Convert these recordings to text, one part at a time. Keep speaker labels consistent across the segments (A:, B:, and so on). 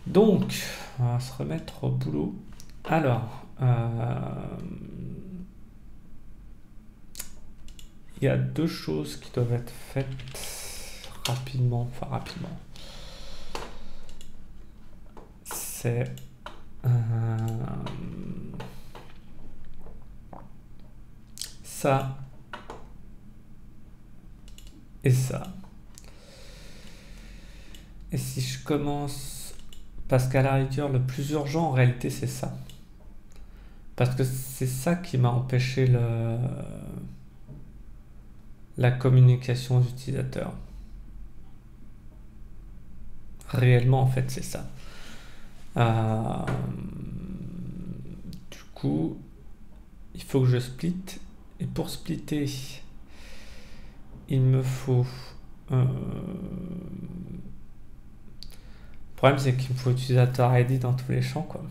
A: Donc, on va se remettre au boulot. Alors, il y a deux choses qui doivent être faites rapidement. Enfin, rapidement. C'est ça et ça. Et si je commence... Parce qu'à la rigueur, le plus urgent en réalité, c'est ça. Parce que c'est ça qui m'a empêché la communication aux utilisateurs. Réellement, en fait, c'est ça. Du coup, il faut que je split. Et pour splitter, il me faut... le problème, c'est qu'il me faut utilisateur ID dans tous les champs, quoi.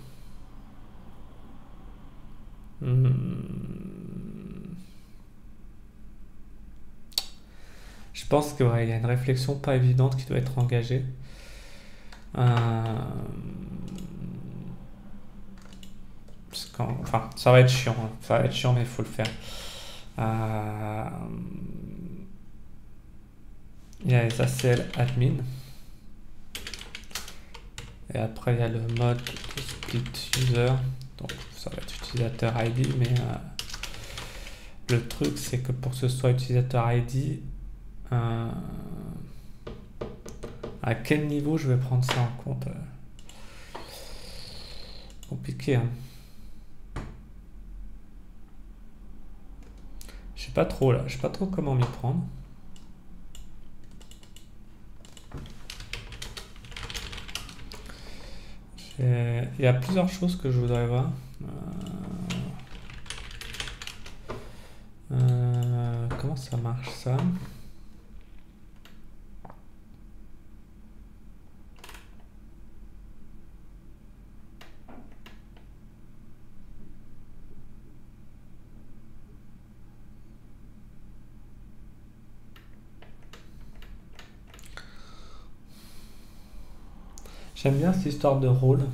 A: Je pense qu'il y a une réflexion pas évidente qui doit être engagée. Enfin, ça va être chiant. Ça va être chiant, mais il faut le faire. Il y a les ACL admin. Et après, il y a le mode de split user. Donc, ça va être utilisateur ID. Mais le truc, c'est que pour que ce soit utilisateur ID, à quel niveau je vais prendre ça en compte? Compliqué, hein. Je sais pas trop là. Je sais pas trop comment m'y prendre. Il y a plusieurs choses que je voudrais voir. Comment ça marche ça? J'aime bien cette histoire de rôle.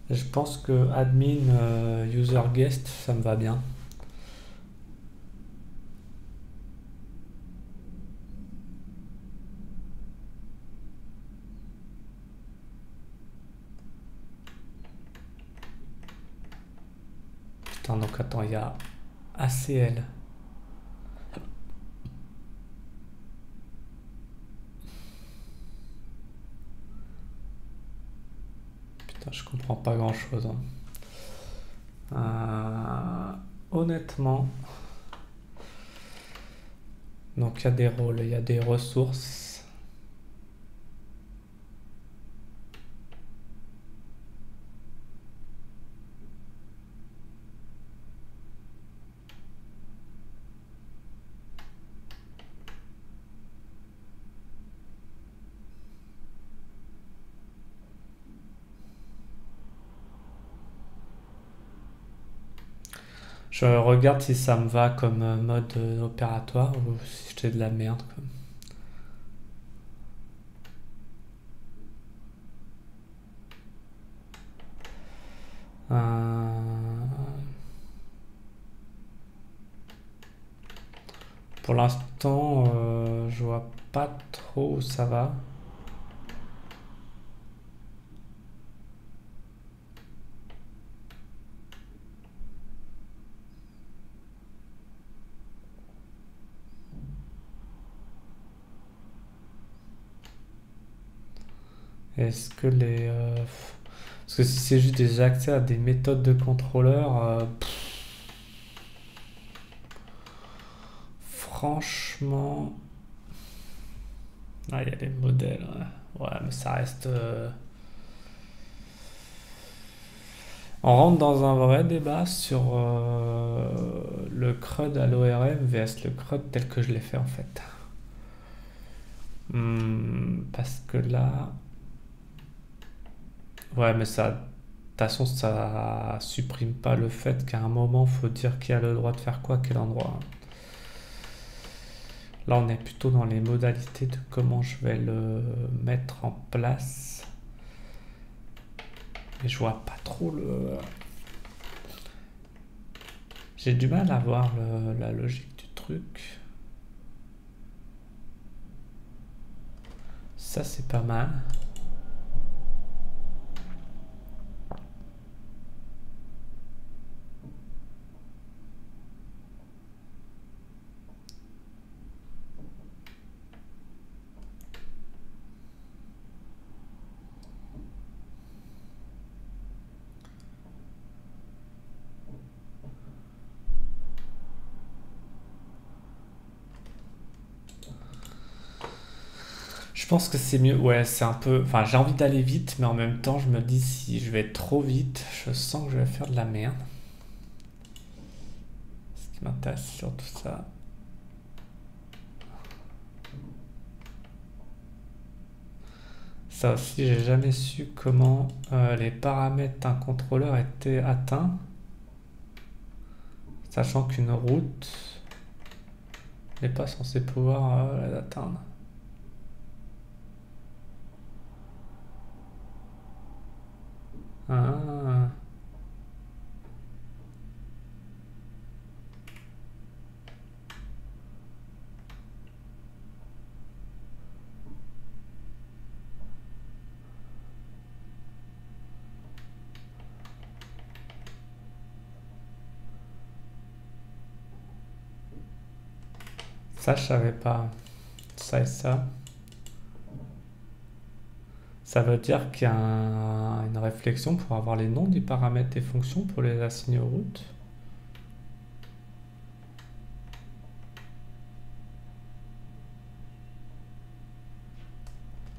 A: Je pense que admin user guest, ça me va bien. Putain, donc attends, il y a ACL. Putain, je comprends pas grand chose, hein. Honnêtement, donc il y a des rôles, il y a des ressources. Je regarde si ça me va comme mode opératoire ou si j'ai de la merde, quoi. Pour l'instant, je vois pas trop où ça va. Est-ce que les... Parce que si c'est juste des accès à des méthodes de contrôleur, franchement... Ah, il y a des modèles, ouais. Ouais, mais ça reste... On rentre dans un vrai débat sur le CRUD à l'ORM vs le CRUD tel que je l'ai fait en fait. Parce que là... Ouais, mais ça... De toute façon, ça supprime pas le fait qu'à un moment, faut dire qui a le droit de faire quoi à quel endroit. Là, on est plutôt dans les modalités de comment je vais le mettre en place. Mais je vois pas trop le... J'ai du mal à voir la logique du truc. Ça, c'est pas mal. Je pense que c'est mieux. Ouais, c'est un peu... Enfin, j'ai envie d'aller vite, mais en même temps, je me dis si je vais trop vite, je sens que je vais faire de la merde. Ce qui m'intéresse surtout ça. Ça aussi, j'ai jamais su comment les paramètres d'un contrôleur étaient atteints, sachant qu'une route n'est pas censée pouvoir les atteindre. Ah. Ça, je savais pas. Ça et ça. Ça veut dire qu'il y a une réflexion pour avoir les noms des paramètres des fonctions pour les assigner aux routes.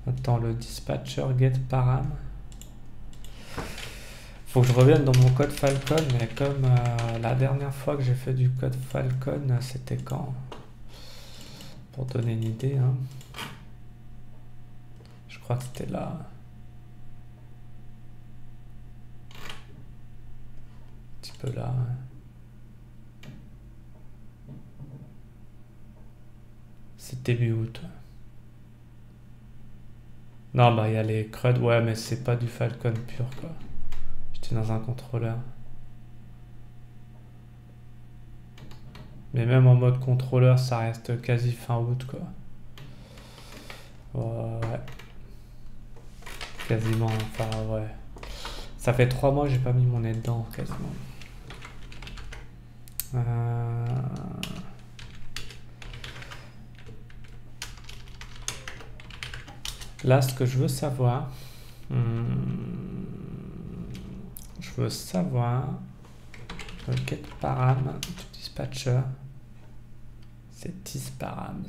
A: Attends, le dispatcher get param. Faut que je revienne dans mon code Falcon, mais comme la dernière fois que j'ai fait du code Falcon, c'était quand? Pour donner une idée, hein. Je crois que c'était là. Un petit peu là. C'est début août. Non, bah il y a les CRUD, ouais, mais c'est pas du Falcon pur, quoi. J'étais dans un contrôleur. Mais même en mode contrôleur, ça reste quasi fin août, quoi. Ouais. Quasiment, enfin, ouais. Ça fait 3 mois que j'ai pas mis mon nez dedans, quasiment. Là, ce que je veux savoir, je veux savoir le get param du dispatcher, c'est 10 params.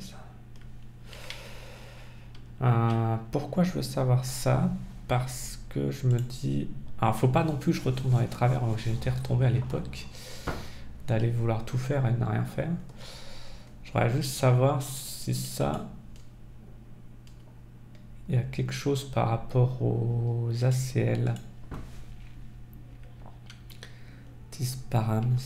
A: Pourquoi je veux savoir ça? Parce que je me dis... Alors, faut pas non plus que je retourne dans les travers où j'étais retombé à l'époque, d'aller vouloir tout faire et ne rien faire. Je voudrais juste savoir si ça... Il y a quelque chose par rapport aux ACL. 10 params.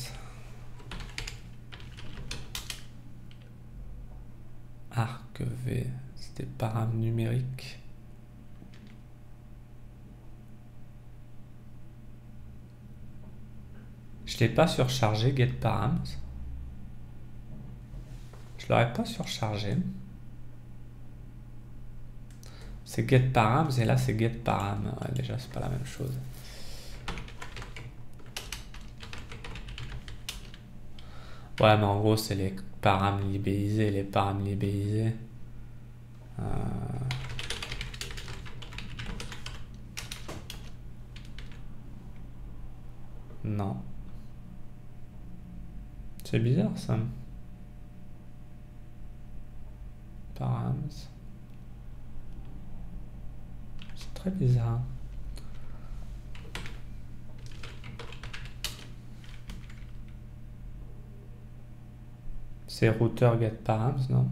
A: Arc V, c'était param numérique. Je l'ai pas surchargé, get params. Je l'aurais pas surchargé. C'est get params et là c'est get param. Ouais, déjà c'est pas la même chose. Ouais, mais en gros c'est les params libellisés. Les params libellisés. Non. C'est bizarre ça. Params. C'est très bizarre. C'est router get params, non?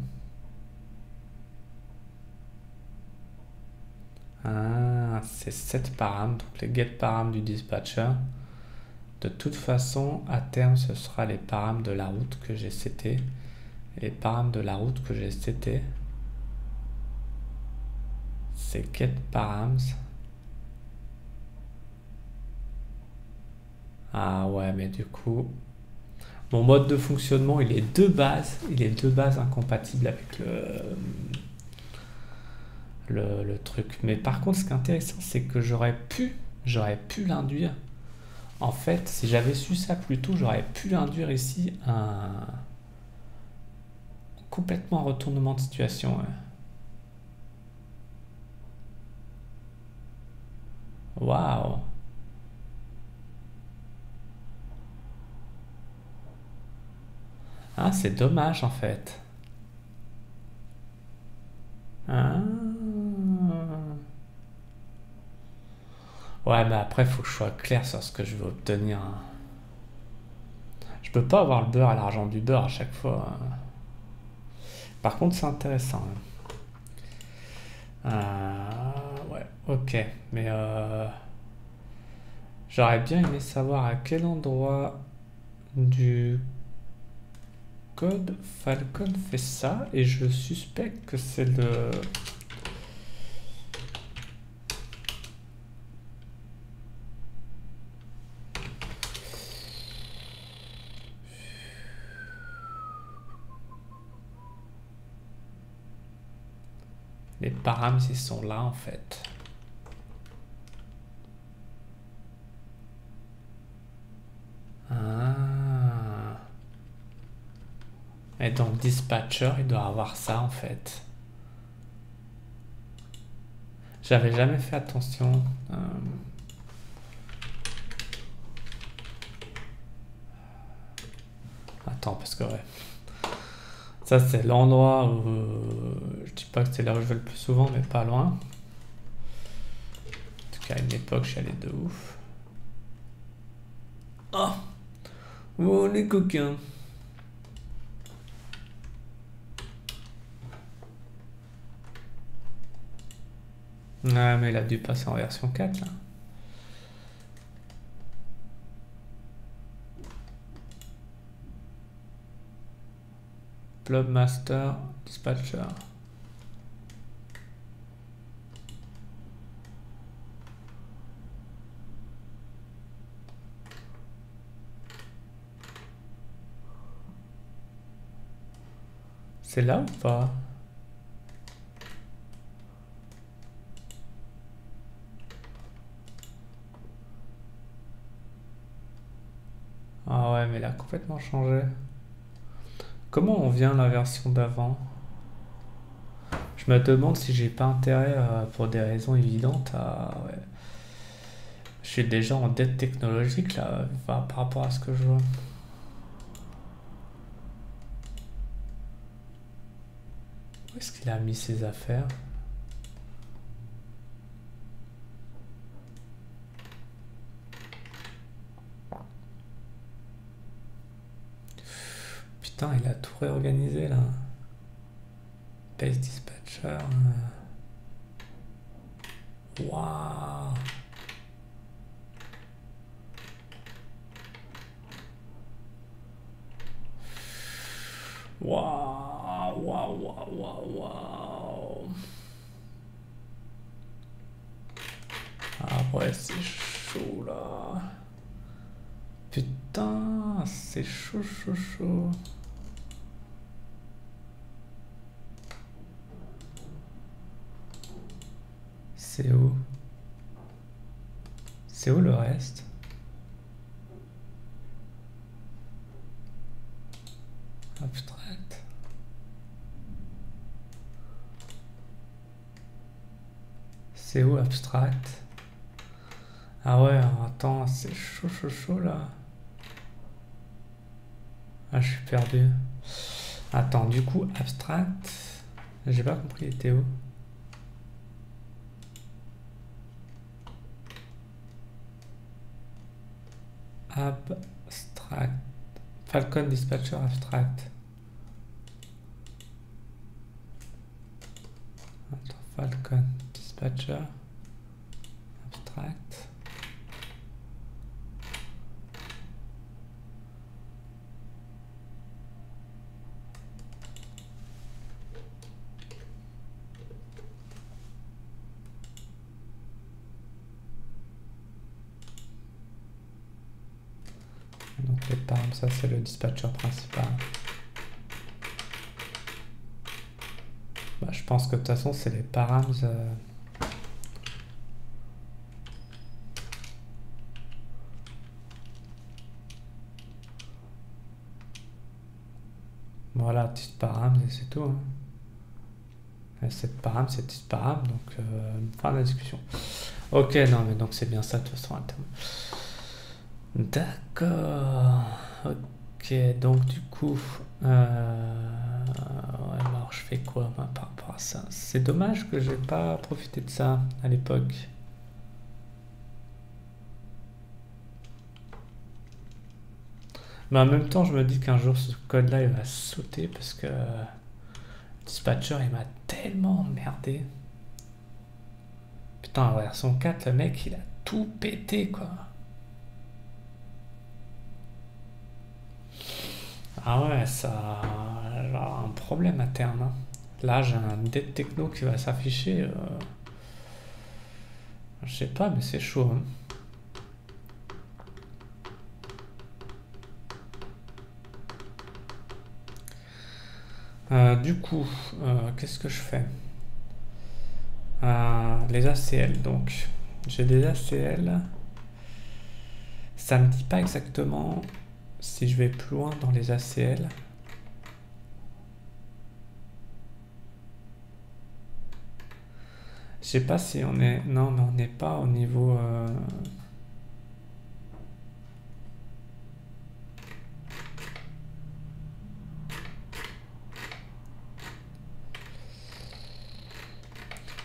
A: Ah, c'est 7 params, donc les get params du dispatcher. De toute façon, à terme, ce sera les params de la route que j'ai seté. Et les params de la route que j'ai seté, c'est get params Ah ouais, mais du coup, mon mode de fonctionnement, il est de base incompatible avec le truc. Mais par contre, ce qui est intéressant, c'est que j'aurais pu l'induire. En fait, si j'avais su ça plus tôt, j'aurais pu induire ici un complètement retournement de situation. Ouais. Waouh! Ah, c'est dommage en fait. Ah. Ouais, mais après, faut que je sois clair sur ce que je veux obtenir. Je peux pas avoir le beurre à l'argent du beurre à chaque fois. Par contre, c'est intéressant. Ouais, ok. Mais j'aurais bien aimé savoir à quel endroit du code Falcon fait ça. Et je suspecte que c'est les params, ils sont là en fait. Ah. Et donc dispatcher, il doit avoir ça en fait. J'avais jamais fait attention. Attends, parce que ouais. Ça, c'est l'endroit où. Je dis pas que c'est là où je vais le plus souvent, mais pas loin. En tout cas, à une époque, je suis allé de ouf. Oh! Oh, les coquins! Ouais, mais il a dû passer en version 4 là. Blob Master Dispatcher. C'est là ou pas? Ah ouais, mais il a complètement changé. Comment on vient la version d'avant? Je me demande si j'ai pas intérêt, pour des raisons évidentes, à. Ouais. Je suis déjà en dette technologique là, par rapport à ce que je vois. Où est-ce qu'il a mis ses affaires? Putain, il a tout réorganisé là. Base Dispatcher. Waouh! Waouh! Waouh! Waouh! Waouh! Waouh! Ah ouais, c'est chaud là. Putain, c'est chaud, chaud, chaud. C'est où? C'est où le reste? Abstract. C'est où abstract? Ah ouais, alors attends, c'est chaud, chaud, chaud là. Ah, je suis perdu. Attends, du coup, abstract. J'ai pas compris, il était où? Abstract. Falcon Dispatcher Abstract. Attends, Falcon Dispatcher Abstract. Les params, ça c'est le dispatcher principal. Bah, je pense que de toute façon c'est les params. Voilà, titre params et c'est tout. Hein. Et cette param, c'est titre param, donc fin de la discussion. Ok, non mais donc c'est bien ça de toute façon. D'accord. Ok, donc du coup, ouais, alors je fais quoi moi, par rapport à ça? C'est dommage que j'ai pas profité de ça à l'époque. Mais en même temps, je me dis qu'un jour ce code-là il va sauter parce que Dispatcher il m'a tellement emmerdé. Putain, en version 4, le mec il a tout pété quoi. Ah ouais, ça a un problème à terme. Hein. Là, j'ai un dead techno qui va s'afficher. Je sais pas, mais c'est chaud. Hein. Du coup, qu'est-ce que je fais? Les ACL, donc. J'ai des ACL. Ça me dit pas exactement si je vais plus loin dans les ACL. Je sais pas si on est... Non, mais on n'est pas au niveau...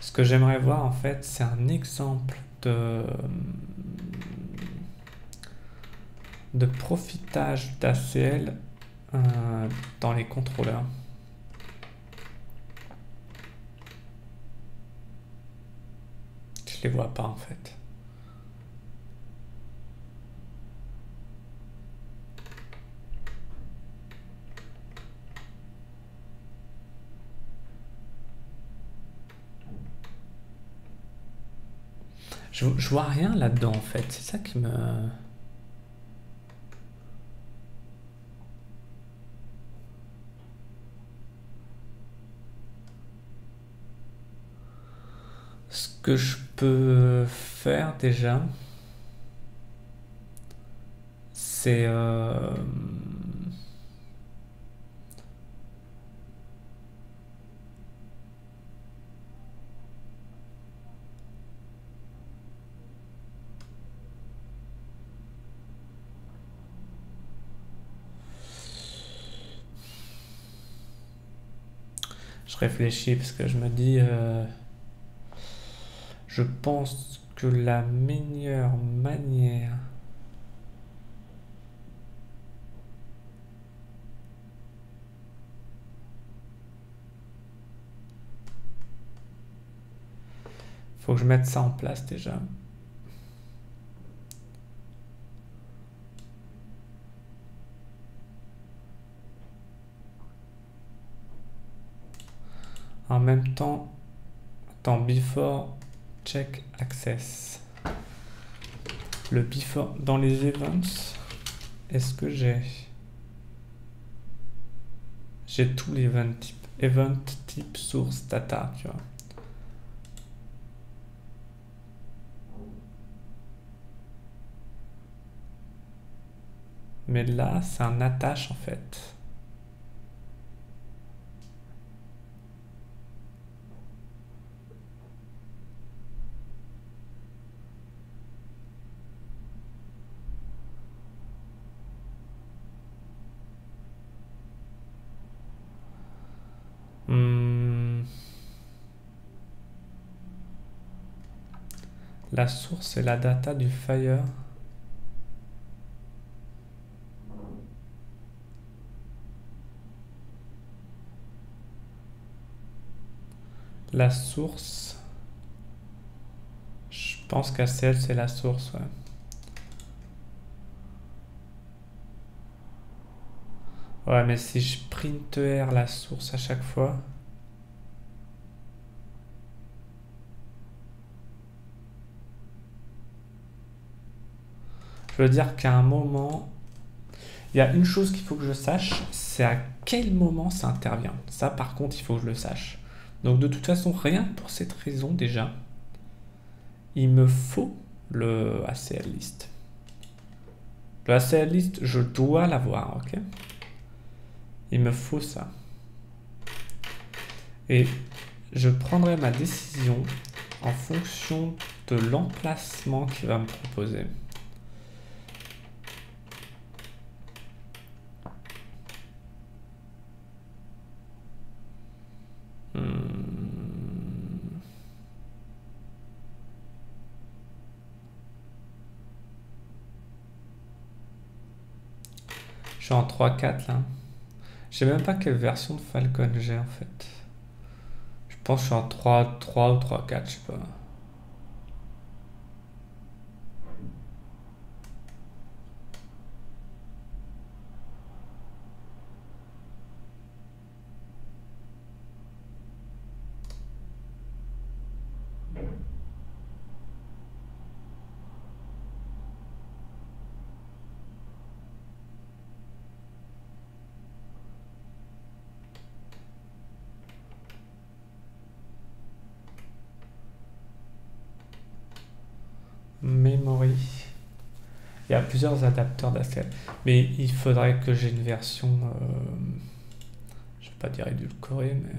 A: Ce que j'aimerais voir, en fait, c'est un exemple de profitage d'ACL dans les contrôleurs. Je les vois pas, en fait. Je vois rien là-dedans, en fait. C'est ça qui me... Ce que je peux faire déjà, c'est... Je réfléchis parce que je me dis... je pense que la meilleure manière... Faut que je mette ça en place déjà. En même temps, attends, before check access. Le before dans les events, est-ce que j'ai tous les event type source data, tu vois. Mais là, c'est un attache en fait. La source est la data du Fire. La source, je pense qu'ACL c'est la source, ouais. Ouais, mais si je printer la source à chaque fois, je veux dire qu'à un moment, Il y a une chose qu'il faut que je sache, c'est à quel moment ça intervient. Ça, par contre, il faut que je le sache. Donc, de toute façon, rien que pour cette raison, déjà, il me faut le ACL list. Le ACL list, je dois l'avoir, ok? Il me faut ça. Et je prendrai ma décision en fonction de l'emplacement qu'il va me proposer. Je suis en 3-4 là. Je sais même pas quelle version de Falcon j'ai en fait. Je pense que je suis en 3 ou 3-4, je sais pas. Memory. Il y a plusieurs adapteurs d'ACL. Mais il faudrait que j'ai une version, je vais pas dire édulcorée, mais...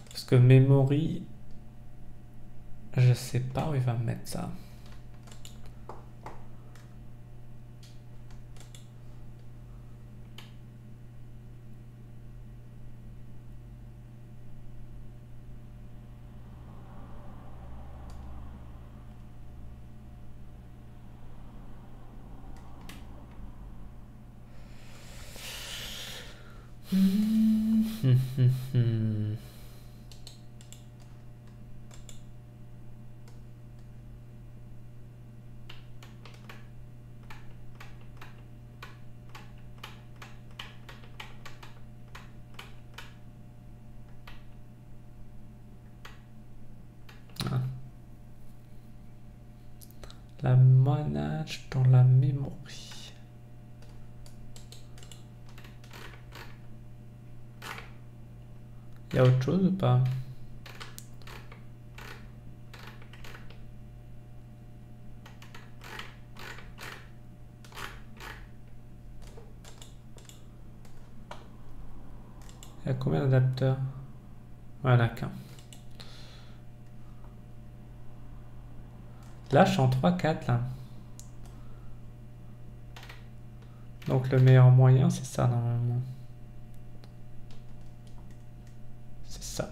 A: Parce que Memory, je sais pas où il va me mettre ça. La manage dans la memory. Il y a autre chose ou pas? Il y a combien d'adapteurs? Voilà, qu'un. Là, je suis en 3-4 là. Donc le meilleur moyen, c'est ça normalement. C'est ça.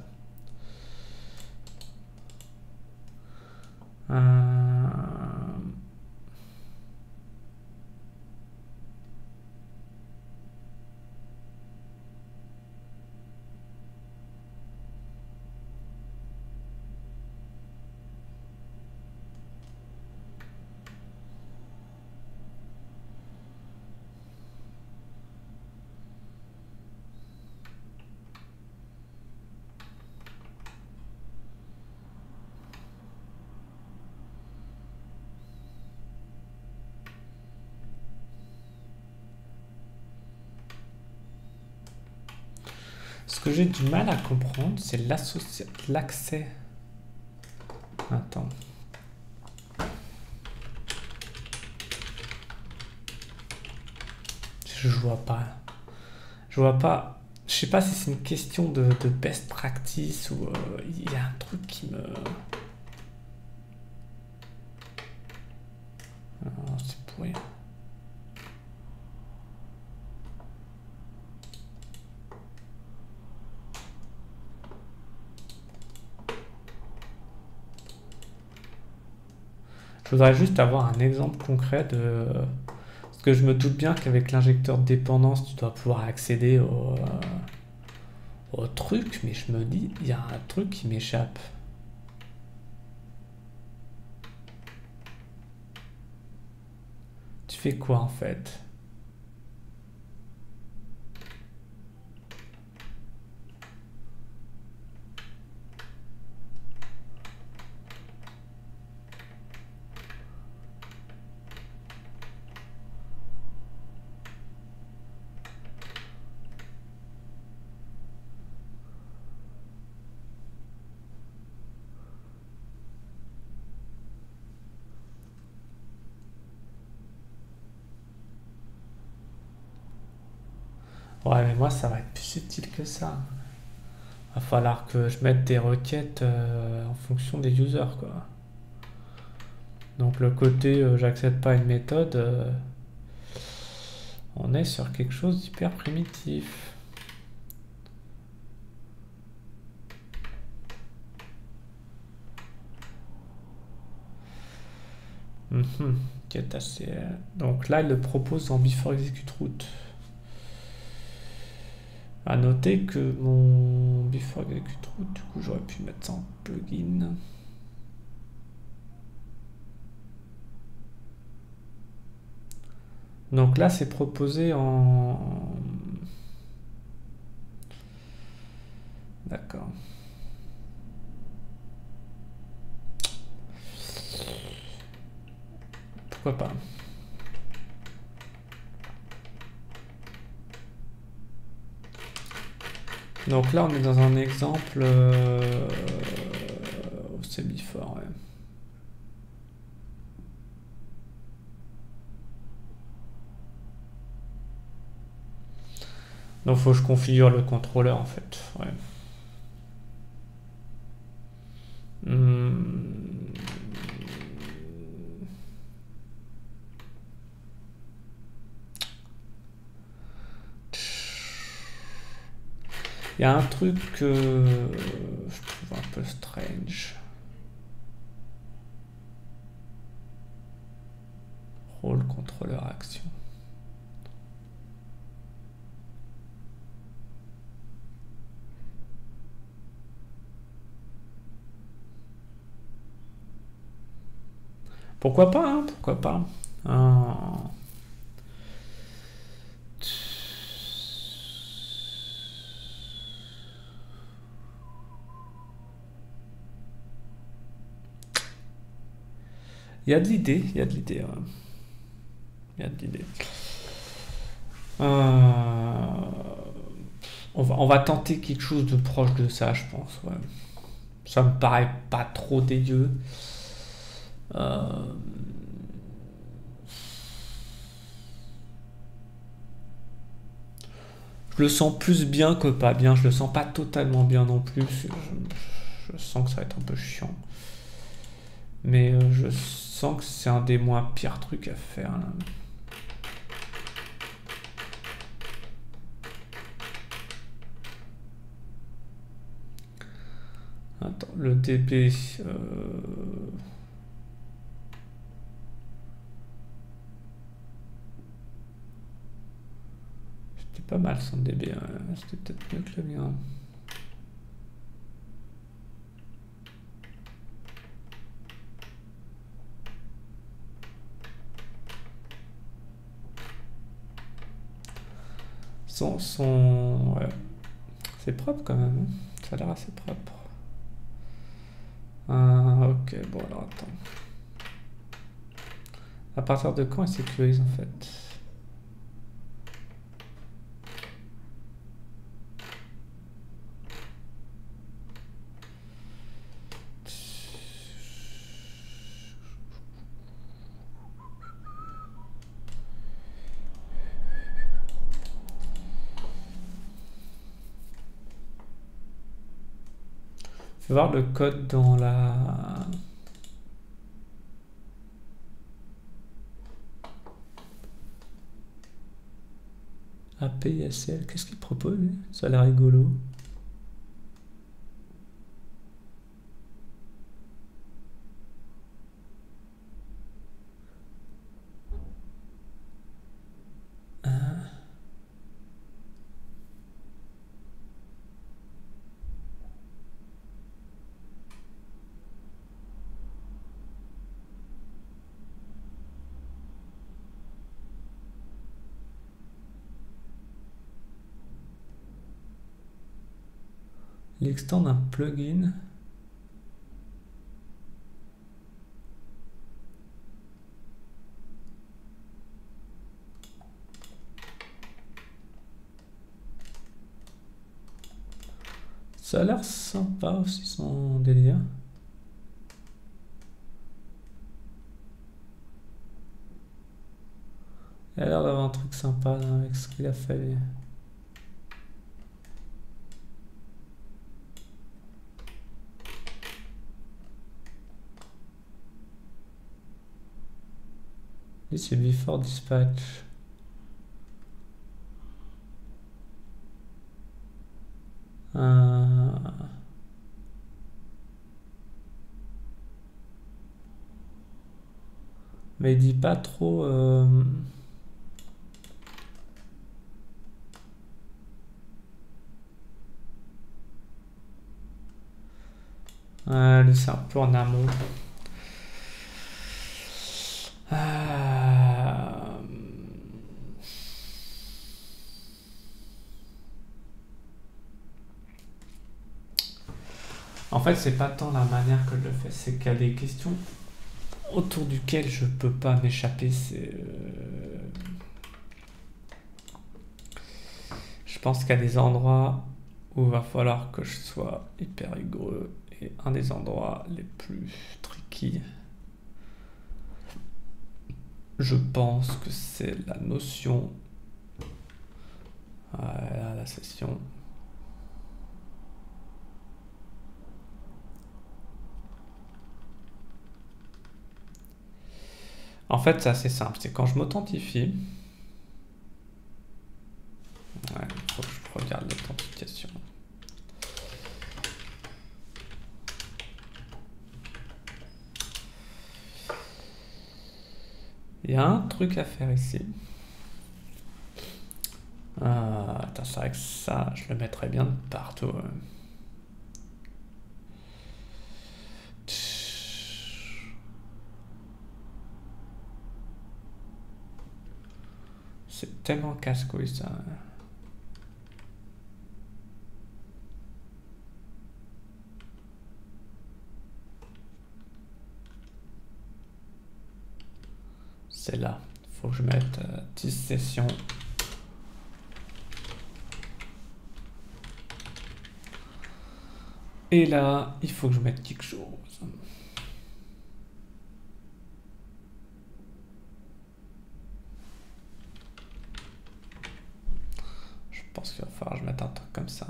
A: Ce que j'ai du mal à comprendre, c'est l'accès. Attends. Je vois pas. Je vois pas. Je sais pas si c'est une question de best practice ou il y a un truc qui me... Non, c'est pourri. Je voudrais juste avoir un exemple concret de... Parce que je me doute bien qu'avec l'injecteur de dépendance, tu dois pouvoir accéder au truc, mais je me dis, il y a un truc qui m'échappe. Tu fais quoi en fait? Ouais, mais moi, ça va être plus subtil que ça. Va falloir que je mette des requêtes en fonction des users, quoi. Donc le côté j'accepte pas une méthode, on est sur quelque chose d'hyper primitif. Mhm. Get ACL. Donc là, il le propose en before execute route. À noter que mon before execute route, du coup, j'aurais pu mettre ça en plugin. Donc là, c'est proposé en... D'accord. Pourquoi pas? Donc là, on est dans un exemple... c'est before, ouais. Donc faut que je configure le contrôleur en fait. Ouais. Hmm. Il y a un truc que je trouve un peu strange. Rôle contrôleur action. Pourquoi pas, hein, pourquoi pas. Il y a de l'idée, il y a de l'idée. Ouais. Il y a de l'idée. On va tenter quelque chose de proche de ça, je pense. Ouais. Ça me paraît pas trop dégueu. Je le sens plus bien que pas bien. Je le sens pas totalement bien non plus. Je sens que ça va être un peu chiant. Mais je sens que c'est un des moins pires trucs à faire là. Attends, le DB. C'était pas mal son DB. C'était peut-être mieux que le mien. Ouais. C'est propre quand même. Ça a l'air assez propre. Ok, bon alors attends. À partir de quand il sécurise en fait? Je vais voir le code dans la... API-SL. Qu'est-ce qu'il propose lui? Ça a l'air rigolo. Il extend un plugin. Ça a l'air sympa aussi son délire. Il a l'air d'avoir un truc sympa avec ce qu'il a fait. Oui, c'est before dispatch. Mais il dit pas trop. Lui, c'est un peu en amont. En fait, c'est pas tant la manière que je le fais, c'est qu'il y a des questions autour duquel je peux pas m'échapper. Je pense qu'il y a des endroits où il va falloir que je sois hyper rigoureux, et un des endroits les plus tricky, je pense que c'est la notion. La session. En fait, c'est assez simple. C'est quand je m'authentifie. Ouais, il faut que je regarde l'authentification. Il y a un truc à faire ici. Attends, c'est vrai que ça, je le mettrais bien de partout. C'est tellement casse-couille ça. C'est là. Faut que je mette 10 sessions. Et là, il faut que je mette quelque chose. Je pense qu'il va falloir que je mette un truc comme ça.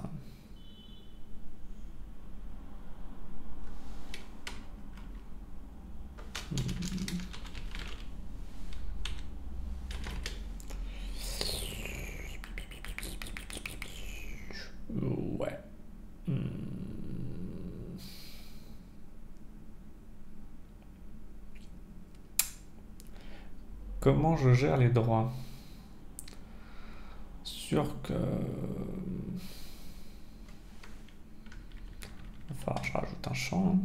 A: Ouais. Comment je gère les droits? Sûr que... Il va falloir que je rajoute un champ.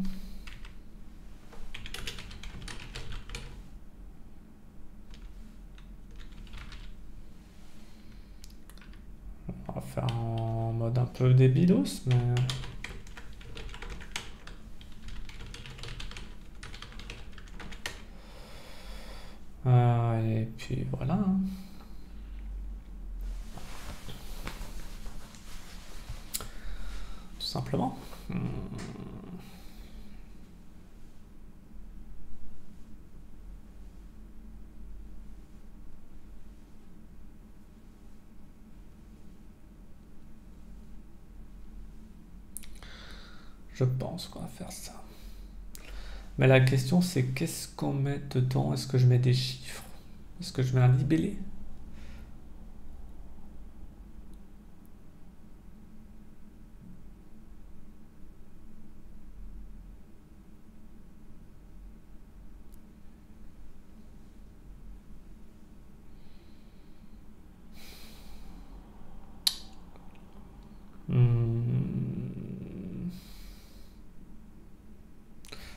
A: On va faire en mode un peu débilos, mais... et puis voilà. Tout simplement. Je pense qu'on va faire ça. Mais la question, c'est qu'est-ce qu'on met dedans? Est-ce que je mets des chiffres? Est-ce que je mets un libellé?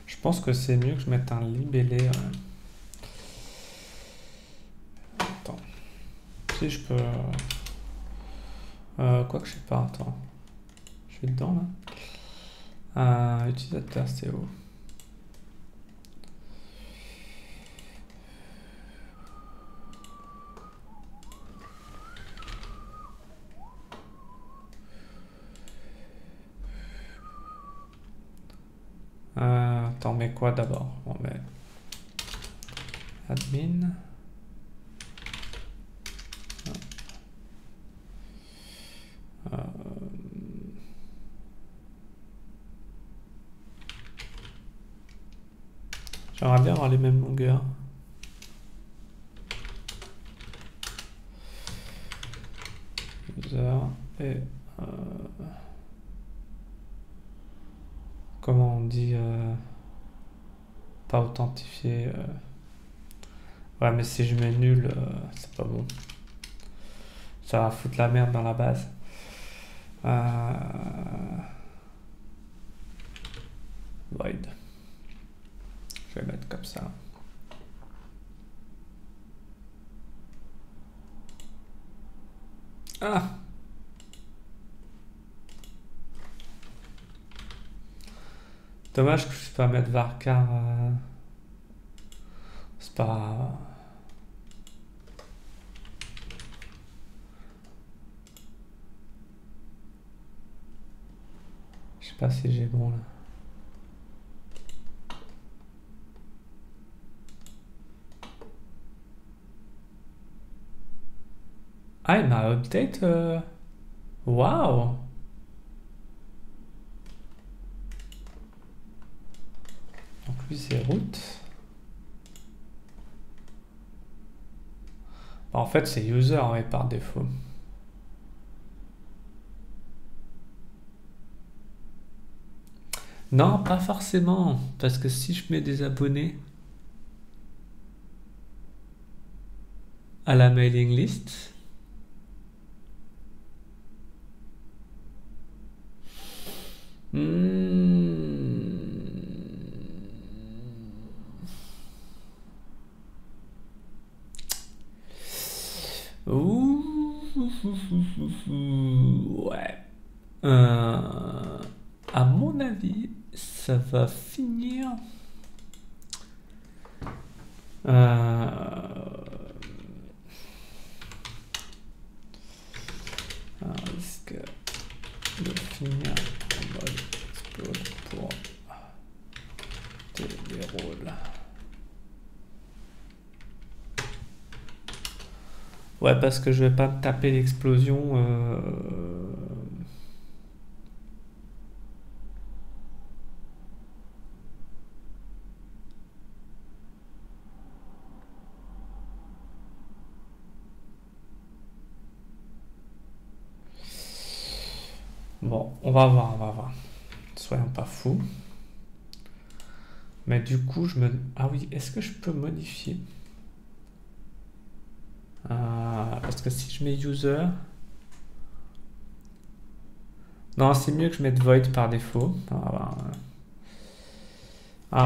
A: Je pense que c'est mieux que je mette un libellé. Attends. Si je peux... quoi que je sais pas, attends. Je suis dedans là. Utilisateur, c'est où? Attends, mais quoi d'abord? On met admin. J'aimerais bien avoir les mêmes longueurs. user et comment on dit pas authentifié. Ouais, mais si je mets nul, c'est pas bon. Ça va foutre la merde dans la base. Void. Je vais mettre comme ça. Ah! Dommage que je ne puisse pas mettre varchar. C'est pas. Je sais pas si j'ai bon là. Ah, il m'a update. Waouh! Donc lui c'est root. En fait c'est user ouais, par défaut. Non, pas forcément. Parce que si je mets des abonnés à la mailing list, ouais. À mon avis, ça va finir. Un risque de finir en mode explode pour des rôles. Ouais, parce que je vais pas me taper l'explosion. Bon, on va voir, on va voir. Soyons pas fous. Mais du coup, je me... Ah oui, est-ce que je peux modifier parce que si je mets user... Non, c'est mieux que je mette void par défaut. On va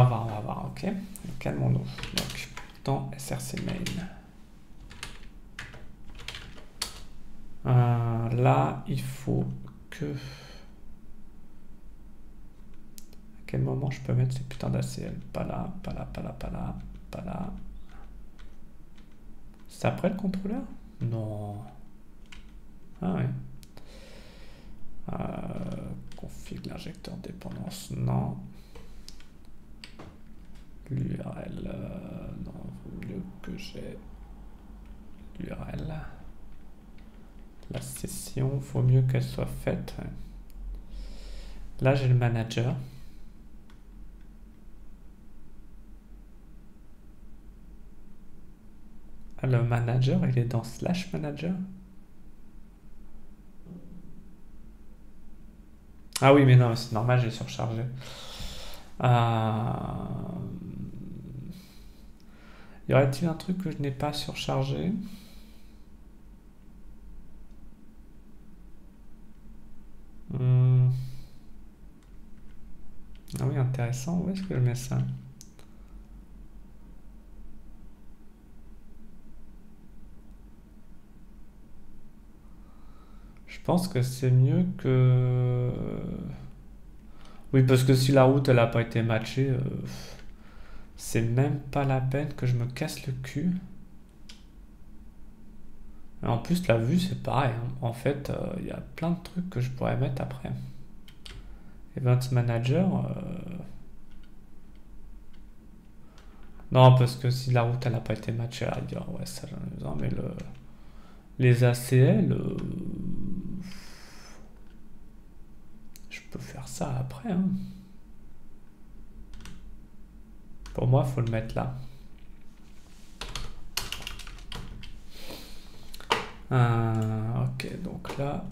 A: voir, on va voir, ok. Calmons-nous. Donc, dans src main. Là, il faut que... À quel moment je peux mettre ces putains d'ACL? Pas là, pas là, pas là, pas là, pas là. C'est après le contrôleur? Non. Ah ouais. Config l'injecteur dépendance, non. L'URL, non, vaut mieux que j'ai l'URL. La session, faut mieux qu'elle soit faite. Là, j'ai le manager. Ah, le manager, il est dans slash manager. Ah oui, mais non, c'est normal, j'ai surchargé. Y aurait-il un truc que je n'ai pas surchargé? Ah oui, intéressant. Où est-ce que je mets ça? Je pense que c'est mieux que... Oui, parce que si la route elle n'a pas été matchée, c'est même pas la peine que je me casse le cul. Et en plus, la vue, c'est pareil, hein. En fait, il y a plein de trucs que je pourrais mettre après. Event Manager... Non, parce que si la route elle n'a pas été matchée, à dire ouais, ça j'en ai besoin, mais les ACL... Je peux faire ça après, hein. Pour moi, il faut le mettre là. Ok. Ok, donc là...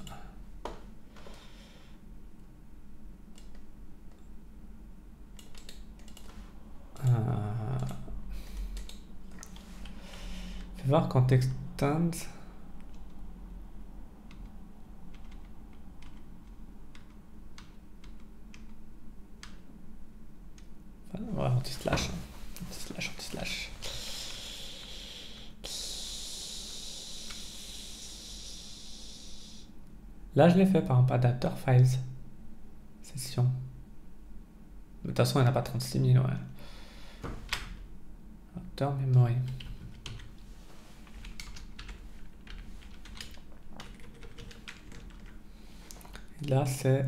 A: Fais voir quand extends... Ouais, anti-slash. Anti-slash, anti-slash. Là, je l'ai fait par exemple, adapter files. Session. De toute façon, il n'y en a pas 36 000, ouais. Adapter memory. Et là, c'est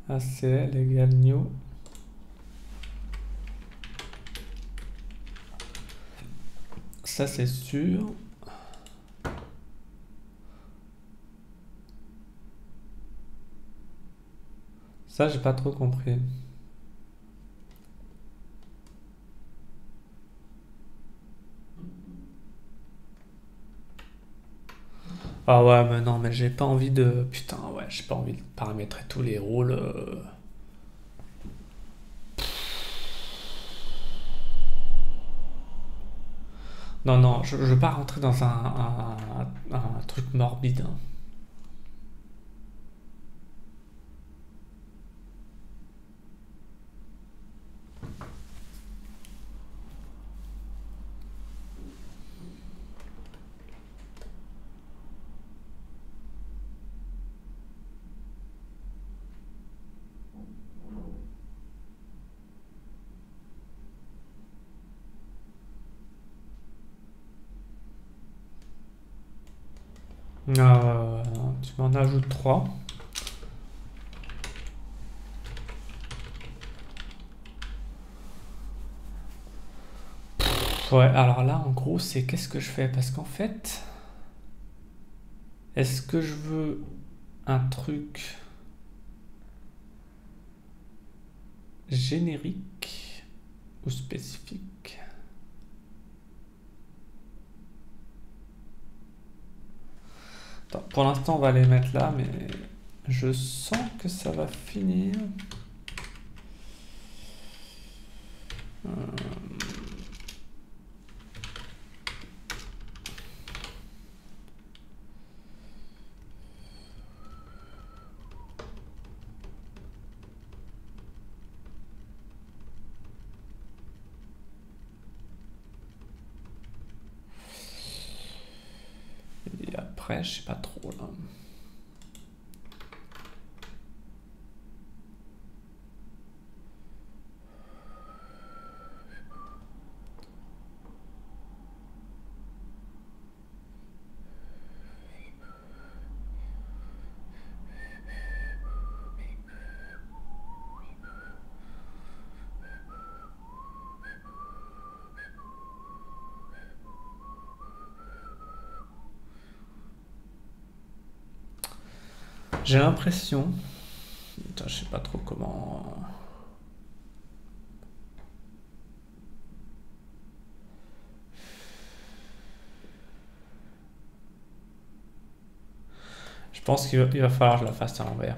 A: ACL égale new. Ça, c'est sûr. Ça, j'ai pas trop compris. Ah ouais, mais non, mais j'ai pas envie de... Putain, ouais, j'ai pas envie de paramétrer tous les rôles. Non, non, je veux pas rentrer dans un truc morbide, hein. Tu m'en ajoutes 3. Ouais, alors là, en gros, c'est qu'est-ce que je fais? Parce qu'en fait, est-ce que je veux un truc générique ou spécifique? Attends, pour l'instant, on va les mettre là, mais je sens que ça va finir. Et après, je sais pas trop là. J'ai l'impression... Putain, je sais pas trop comment... Je pense qu'il va falloir que je la fasse à l'envers.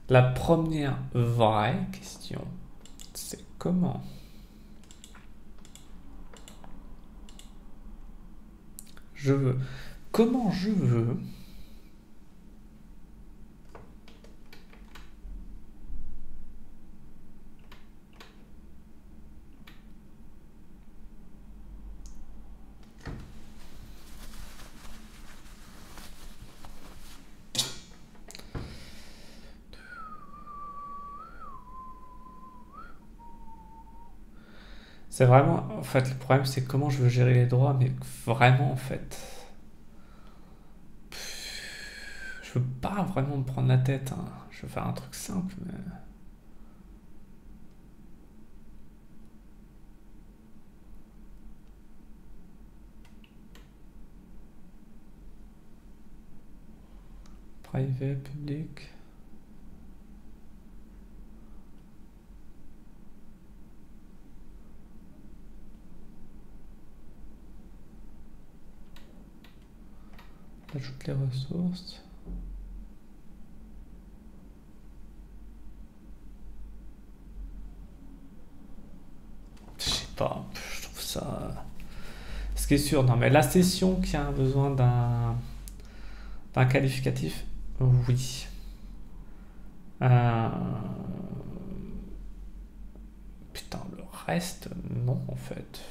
A: La première vraie question, c'est comment je veux... Comment je veux... C'est vraiment... En fait, le problème, c'est comment je veux gérer les droits, mais vraiment, en fait... Je veux pas vraiment me prendre la tête, hein. Je veux faire un truc simple, mais... Privé, public... J'ajoute les ressources. Je sais pas, je trouve ça... Ce qui est sûr, non mais la session qui a besoin d'un qualificatif, oui. Putain, le reste, non en fait.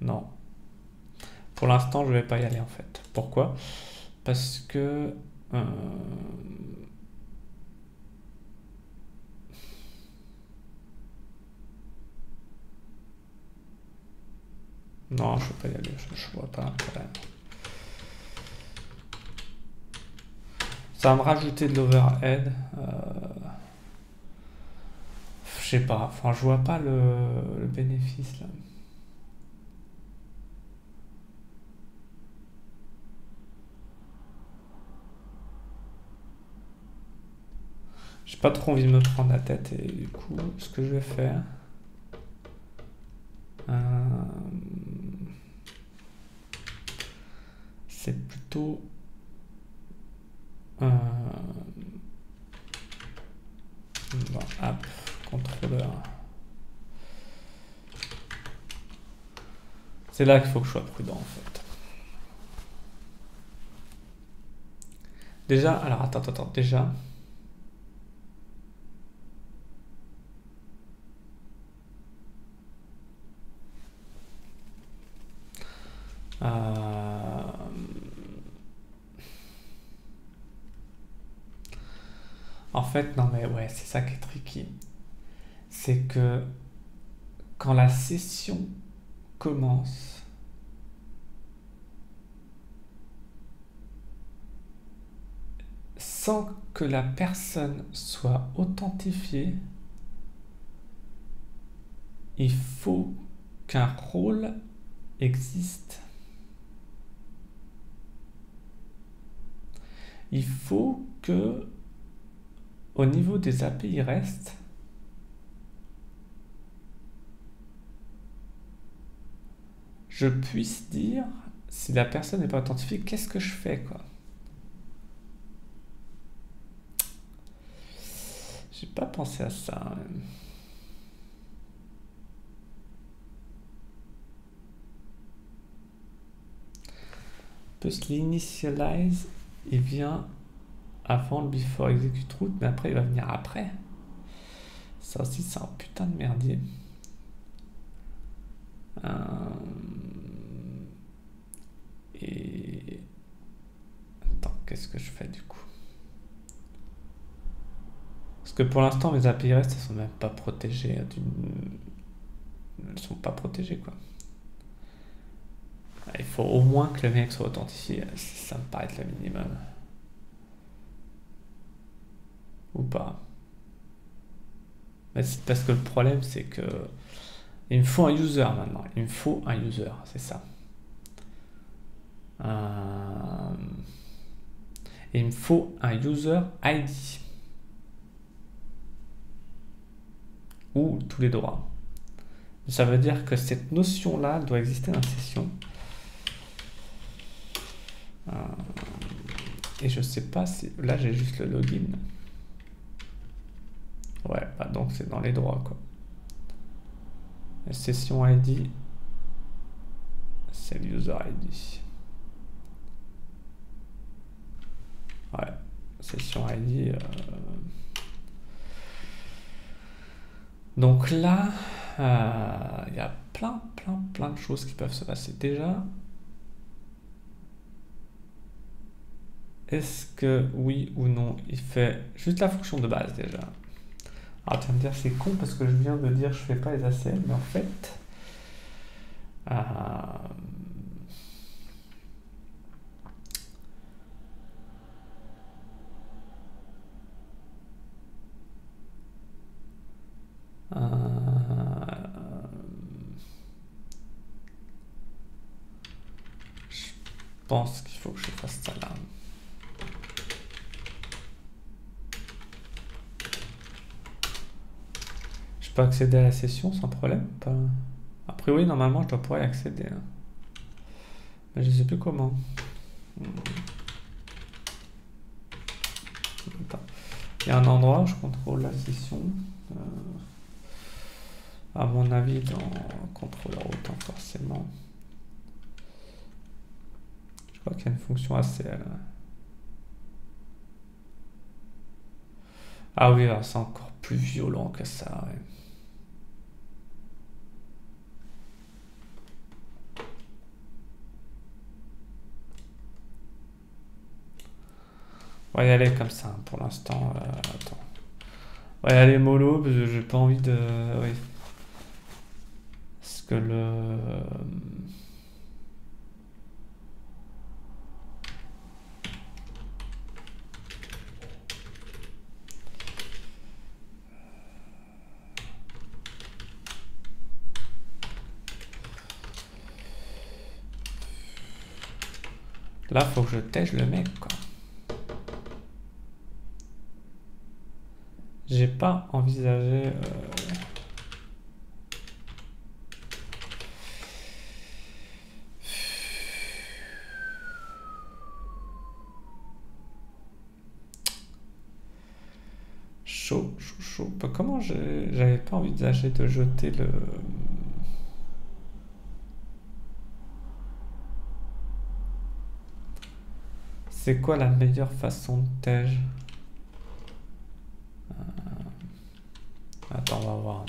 A: Non. Pour l'instant, je vais pas y aller en fait. Pourquoi? Parce que... Non, je ne veux pas y aller, je vois pas l'intérêt. Ça va me rajouter de l'overhead. Je sais pas, enfin je vois pas le bénéfice là. J'ai pas trop envie de me prendre la tête et du coup ce que je vais faire... c'est plutôt... Bon, app, contrôleur. C'est là qu'il faut que je sois prudent en fait. Déjà, alors attends, déjà... En fait, non mais ouais, c'est ça qui est tricky. C'est que quand la session commence, sans que la personne soit authentifiée, il faut qu'un rôle existe. Il faut que, au niveau des API REST, je puisse dire, si la personne n'est pas authentifiée, qu'est-ce que je fais, quoi. J'ai pas pensé à ça. Plus l'initialize, il vient avant le before execute route, mais après il va venir après. Ça aussi c'est un putain de merdier. Et attends, qu'est-ce que je fais du coup? Parce que pour l'instant mes API REST elles sont même pas protégées elles sont pas protégées quoi. Il faut au moins que le mec soit authentifié, ça me paraît être le minimum. Ou pas. Mais c'est parce que le problème c'est que il me faut un user maintenant. Il me faut un user, c'est ça. Et il me faut un user ID. Ou tous les droits. Ça veut dire que cette notion-là doit exister dans la session. Et je sais pas si... Là, j'ai juste le login. Ouais, bah donc c'est dans les droits, quoi. La session ID, c'est le user ID. Ouais, session ID... Donc là, il y a plein de choses qui peuvent se passer. Déjà, est-ce que oui ou non, il fait juste la fonction de base déjà? Alors tu vas me dire c'est con parce que je viens de dire je fais pas les ACL, mais en fait, je pense qu'il faut que je fasse ça là. peux accéder à la session sans problème? Pas... A priori, normalement, je dois pouvoir y accéder, hein. Mais je sais plus comment. Attends. Il y a un endroit où je contrôle la session. À mon avis, dans contrôleur autant forcément. Je crois qu'il y a une fonction ACL. Ah oui, c'est encore plus violent que ça. Ouais. On va y aller comme ça pour l'instant. Attends. On va y aller mollo parce que j'ai pas envie de. Oui. Parce que le. Là, faut que je tège le mec, quoi. J'ai pas envisagé. Chaud, chaud, chaud. Comment j'avais pas envisagé de jeter le. C'est quoi la meilleure façon de tège? Attends, on va voir.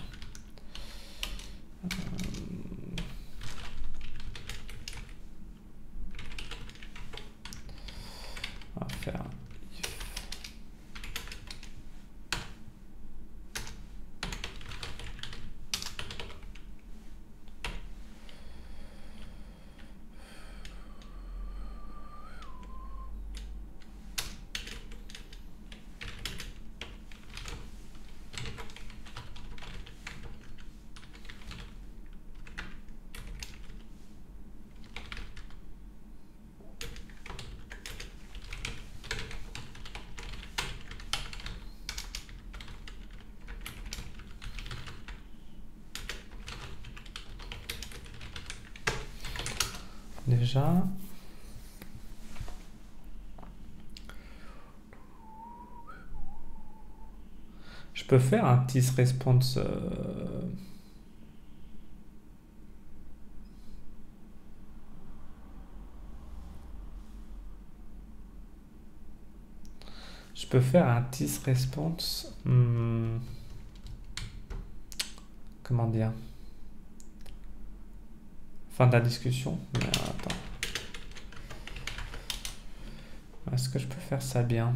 A: On va faire. Déjà. Je peux faire un petit response. Je peux faire un TIS response. Comment dire? Fin de la discussion. Mais attends. Est-ce que je peux faire ça bien?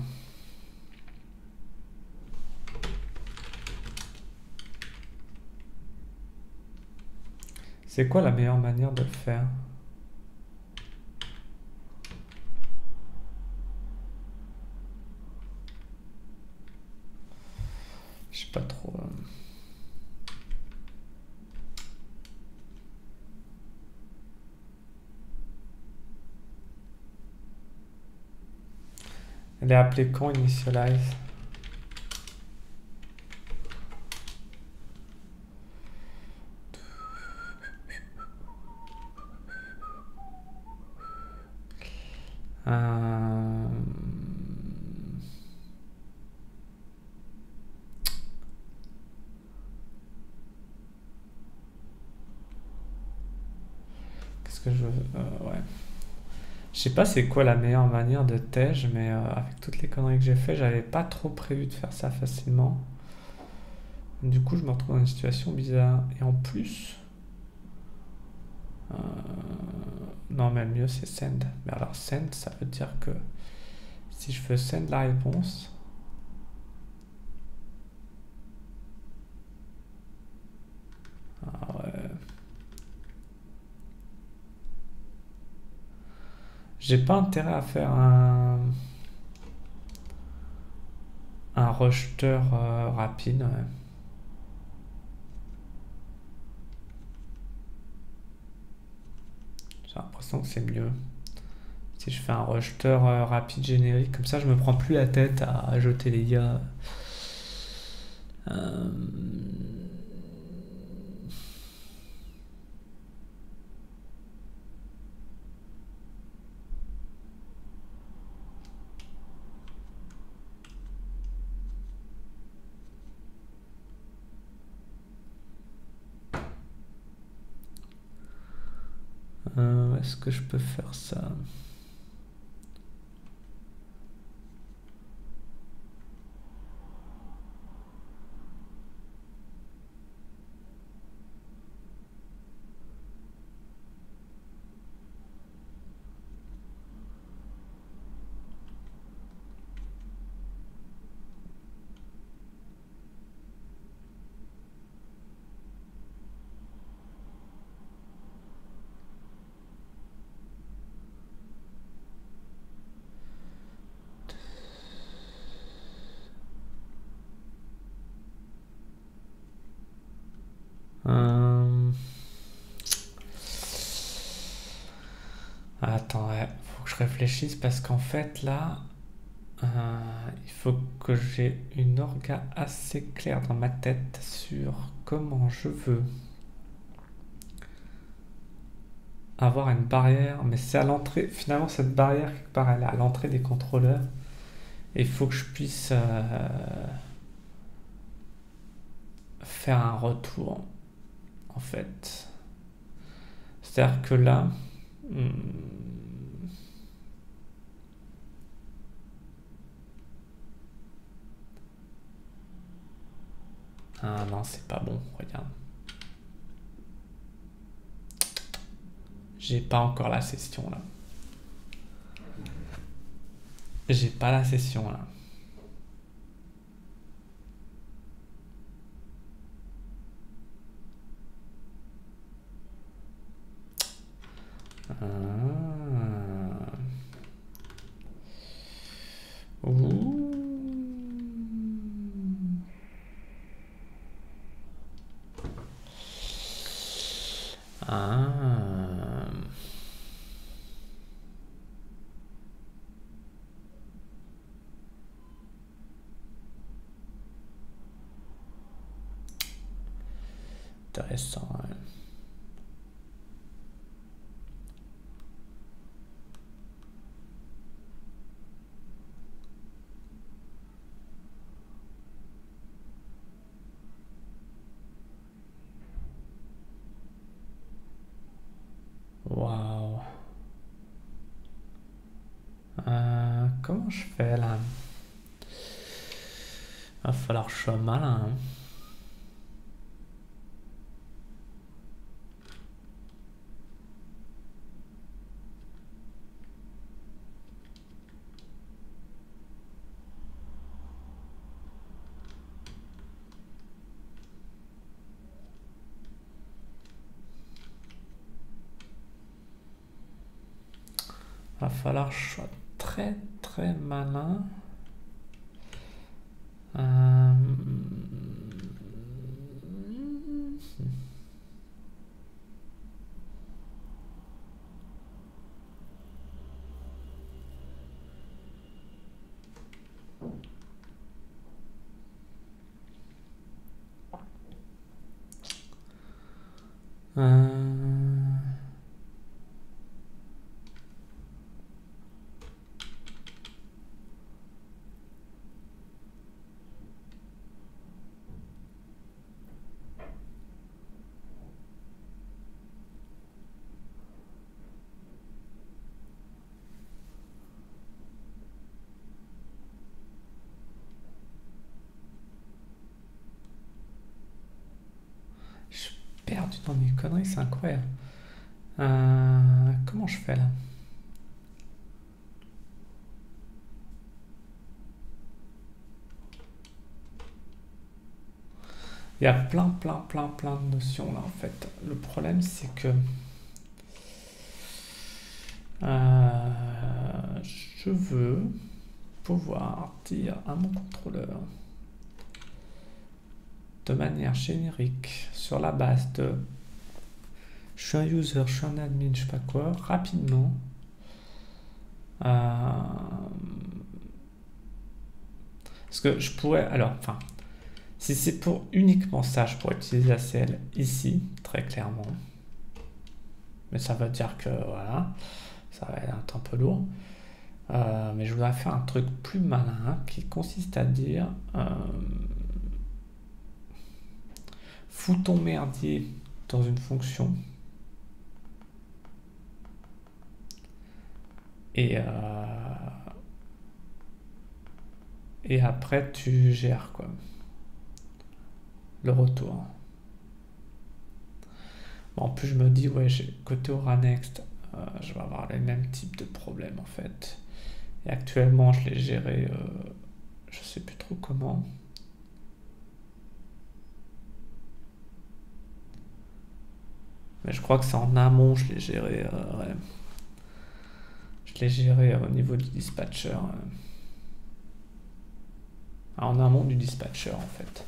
A: C'est quoi la meilleure manière de le faire? Je sais pas trop. Elle est appelée quand initialize? Qu'est-ce que je veux? Ouais. Je sais pas c'est quoi la meilleure manière de tège, mais avec toutes les conneries que j'ai fait, j'avais pas trop prévu de faire ça facilement. Du coup, je me retrouve dans une situation bizarre. Et en plus... non, mais le mieux c'est send. Mais alors send, ça veut dire que si je veux send la réponse... Ah ouais... J'ai pas intérêt à faire un rejeteur rapide. Ouais. J'ai l'impression que c'est mieux. Si je fais un rejeteur rapide générique, comme ça je me prends plus la tête à jeter les gars. Est-ce que je peux faire ça? Euh, Attends, ouais, faut que je réfléchisse parce qu'en fait là, il faut que j'ai une orga assez claire dans ma tête sur comment je veux avoir une barrière, mais c'est à l'entrée, finalement cette barrière quelque part elle est à l'entrée des contrôleurs et il faut que je puisse faire un retour en fait. C'est-à-dire que là, ah non, c'est pas bon, regarde. J'ai pas encore la session là. J'ai pas la session là. Ah. Ouh. Ah. Intéressant. Ouais. Waouh. Comment je fais là? Va falloir que je sois malin, hein. Va falloir que je sois très très malin. Euh, euh, je suis perdu dans mes conneries, c'est incroyable. Comment je fais là? Il y a plein de notions là en fait. Le problème c'est que je veux pouvoir dire à mon contrôleur de manière générique sur la base de je suis un user, je suis un admin, je sais pas quoi, rapidement parce que je pourrais alors enfin si c'est pour uniquement ça je pourrais utiliser la CL ici très clairement mais ça veut dire que voilà ça va être un peu lourd. Mais je voudrais faire un truc plus malin qui consiste à dire fous ton merdier dans une fonction Et, et après, tu gères quoi, le retour. Bon, en plus, je me dis, ouais, côté Aura Next, je vais avoir les mêmes types de problèmes en fait. Et actuellement, je l'ai géré, je sais plus trop comment. Mais je crois que c'est en amont, je l'ai géré. Ouais. Je l'ai géré au niveau du dispatcher. En amont du dispatcher en fait.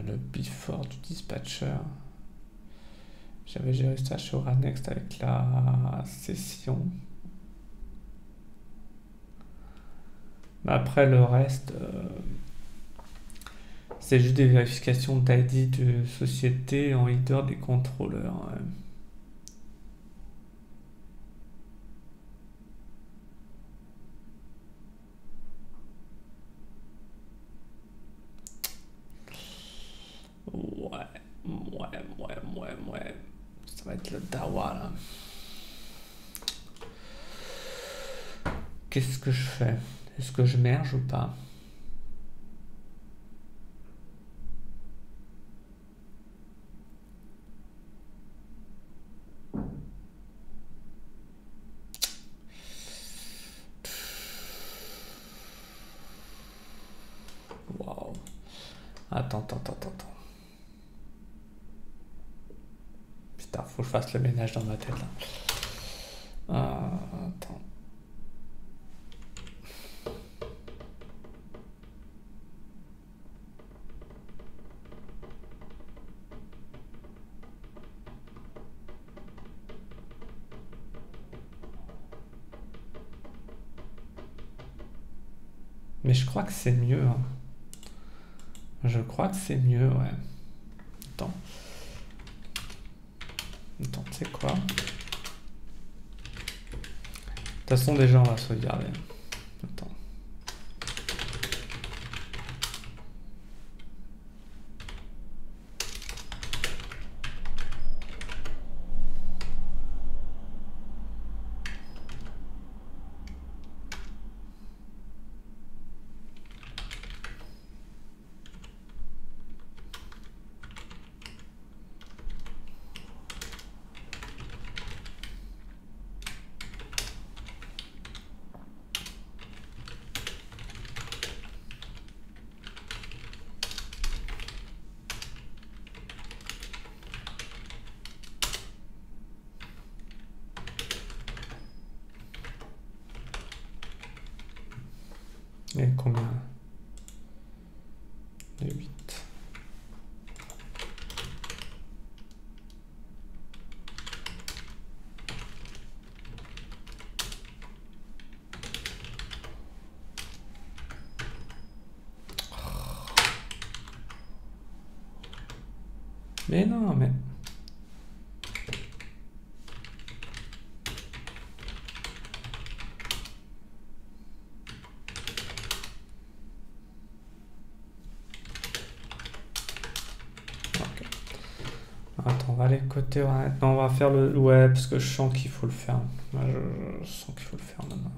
A: Le before du dispatcher. J'avais géré ça chez Aura Next avec la session. Mais après, le reste, c'est juste des vérifications d'ID de société en header des contrôleurs. Ouais, ouais. Ça va être le dawa là. Qu'est-ce que je fais? Est-ce que je merge ou pas? Waouh. Attends. Putain, faut que je fasse le ménage dans ma tête là. Attends. Mais je crois que c'est mieux. Hein. Je crois que c'est mieux, ouais. Attends. Attends, tu sais quoi? De toute façon, déjà, on va sauvegarder. Attends. Et combien? De 8. Mais non, mais... Ok. Attends, on va aller côté... Ouais. Non, on va faire le... Ouais, parce que je sens qu'il faut le faire. Ouais, je sens qu'il faut le faire maintenant.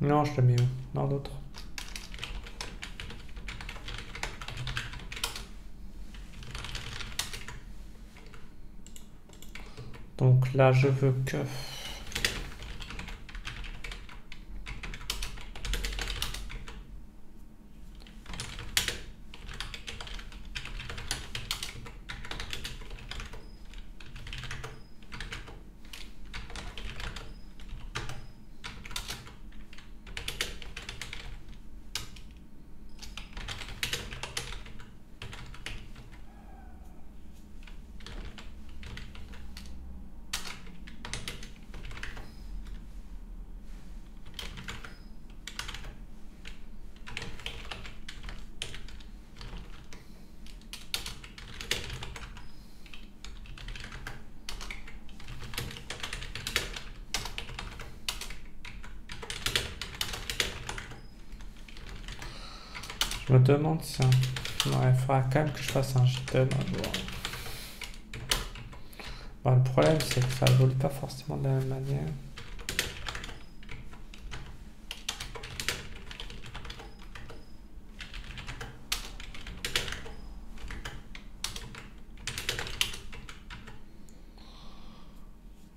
A: Non, je le mets où? Dans l'autre. Donc là, je veux que... Je me demande si... Ouais, il faudra quand même que je fasse un JTON un jour. Bon, le problème, c'est que ça évolue pas forcément de la même manière.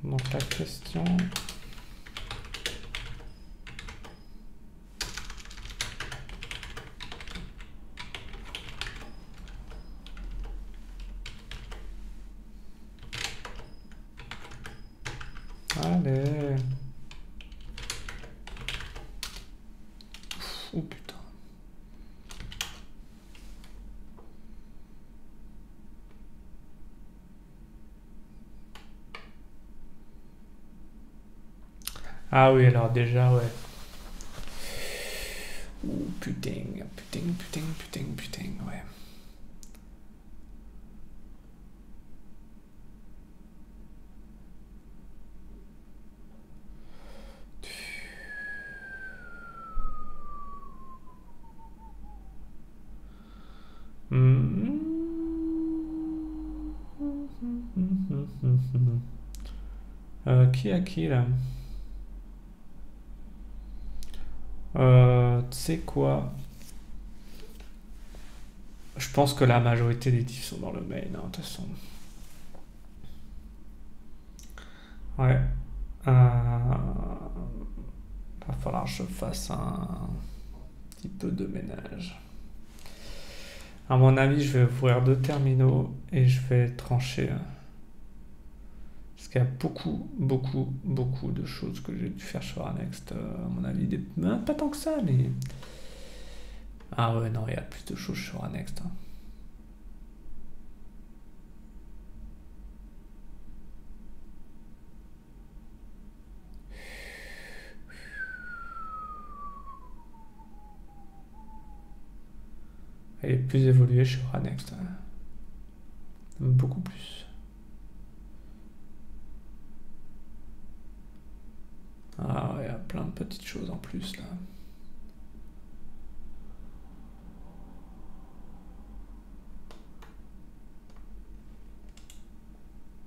A: Donc la question... Allez. Oh putain. Ah oui, alors déjà, ouais. Ouh, putain, ouais. Qui a qui là? Tu sais quoi? Je pense que la majorité des diffs sont dans le main, hein, de toute façon. Ouais. Va falloir que je fasse un petit peu de ménage. À mon avis, je vais ouvrir 2 terminaux et je vais trancher. Parce qu'il y a beaucoup de choses que j'ai dû faire sur Next. À mon avis, pas tant que ça, mais... Ah ouais, non, il y a plus de choses sur Next. Hein. Elle est plus évoluée sur Next. Hein. Beaucoup plus. Ah, il y a plein de petites choses en plus là.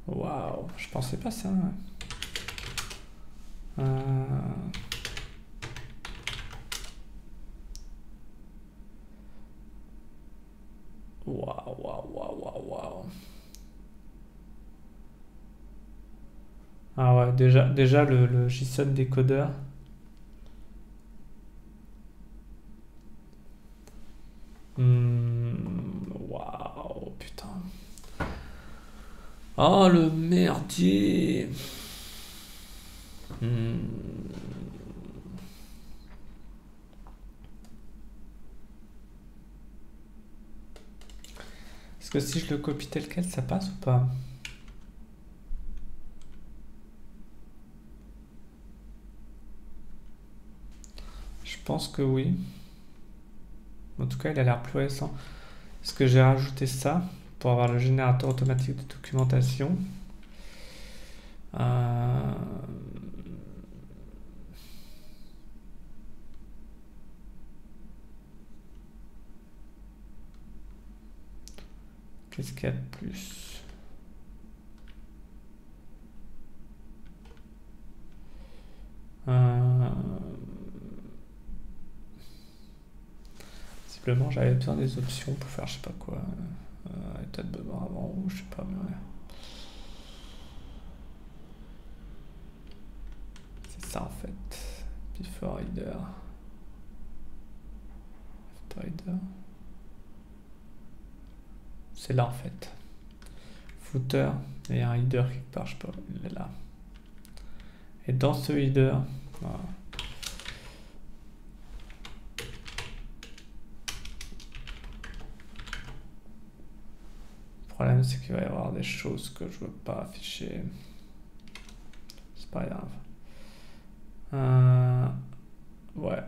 A: Waouh, je pensais pas ça. Waouh. Ah ouais, déjà le JSON décodeur. Waouh, putain. Oh le merdier. Est-ce que si je le copie tel quel, ça passe ou pas? Je pense que oui. En tout cas, il a l'air plus récent. Est-ce que j'ai rajouté ça pour avoir le générateur automatique de documentation? Qu'est-ce qu'il y a de plus? Visiblement, j'avais besoin des options pour faire je sais pas quoi. État de besoin avant ou je sais pas. Mais ouais. C'est ça en fait. Before header. After header. C'est là en fait. Footer. Il y a un header quelque part, je sais pas. Il est là. Et dans ce header, voilà. Le problème c'est qu'il va y avoir des choses que je veux pas afficher. C'est pas grave. Ouais.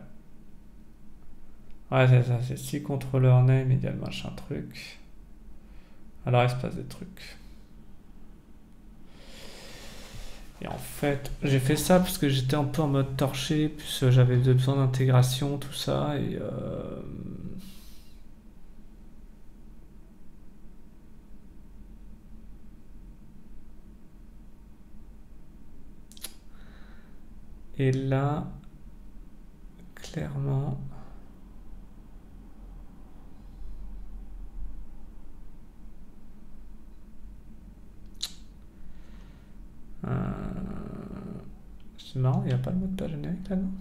A: Ouais, c'est ça, c'est si contrôleur name égale machin truc. Alors il se passe des trucs. Et en fait, j'ai fait ça parce que j'étais un peu en mode torché, puis j'avais besoin d'intégration, tout ça, et là, clairement, c'est marrant, il n'y a pas le mot de page générique là, non?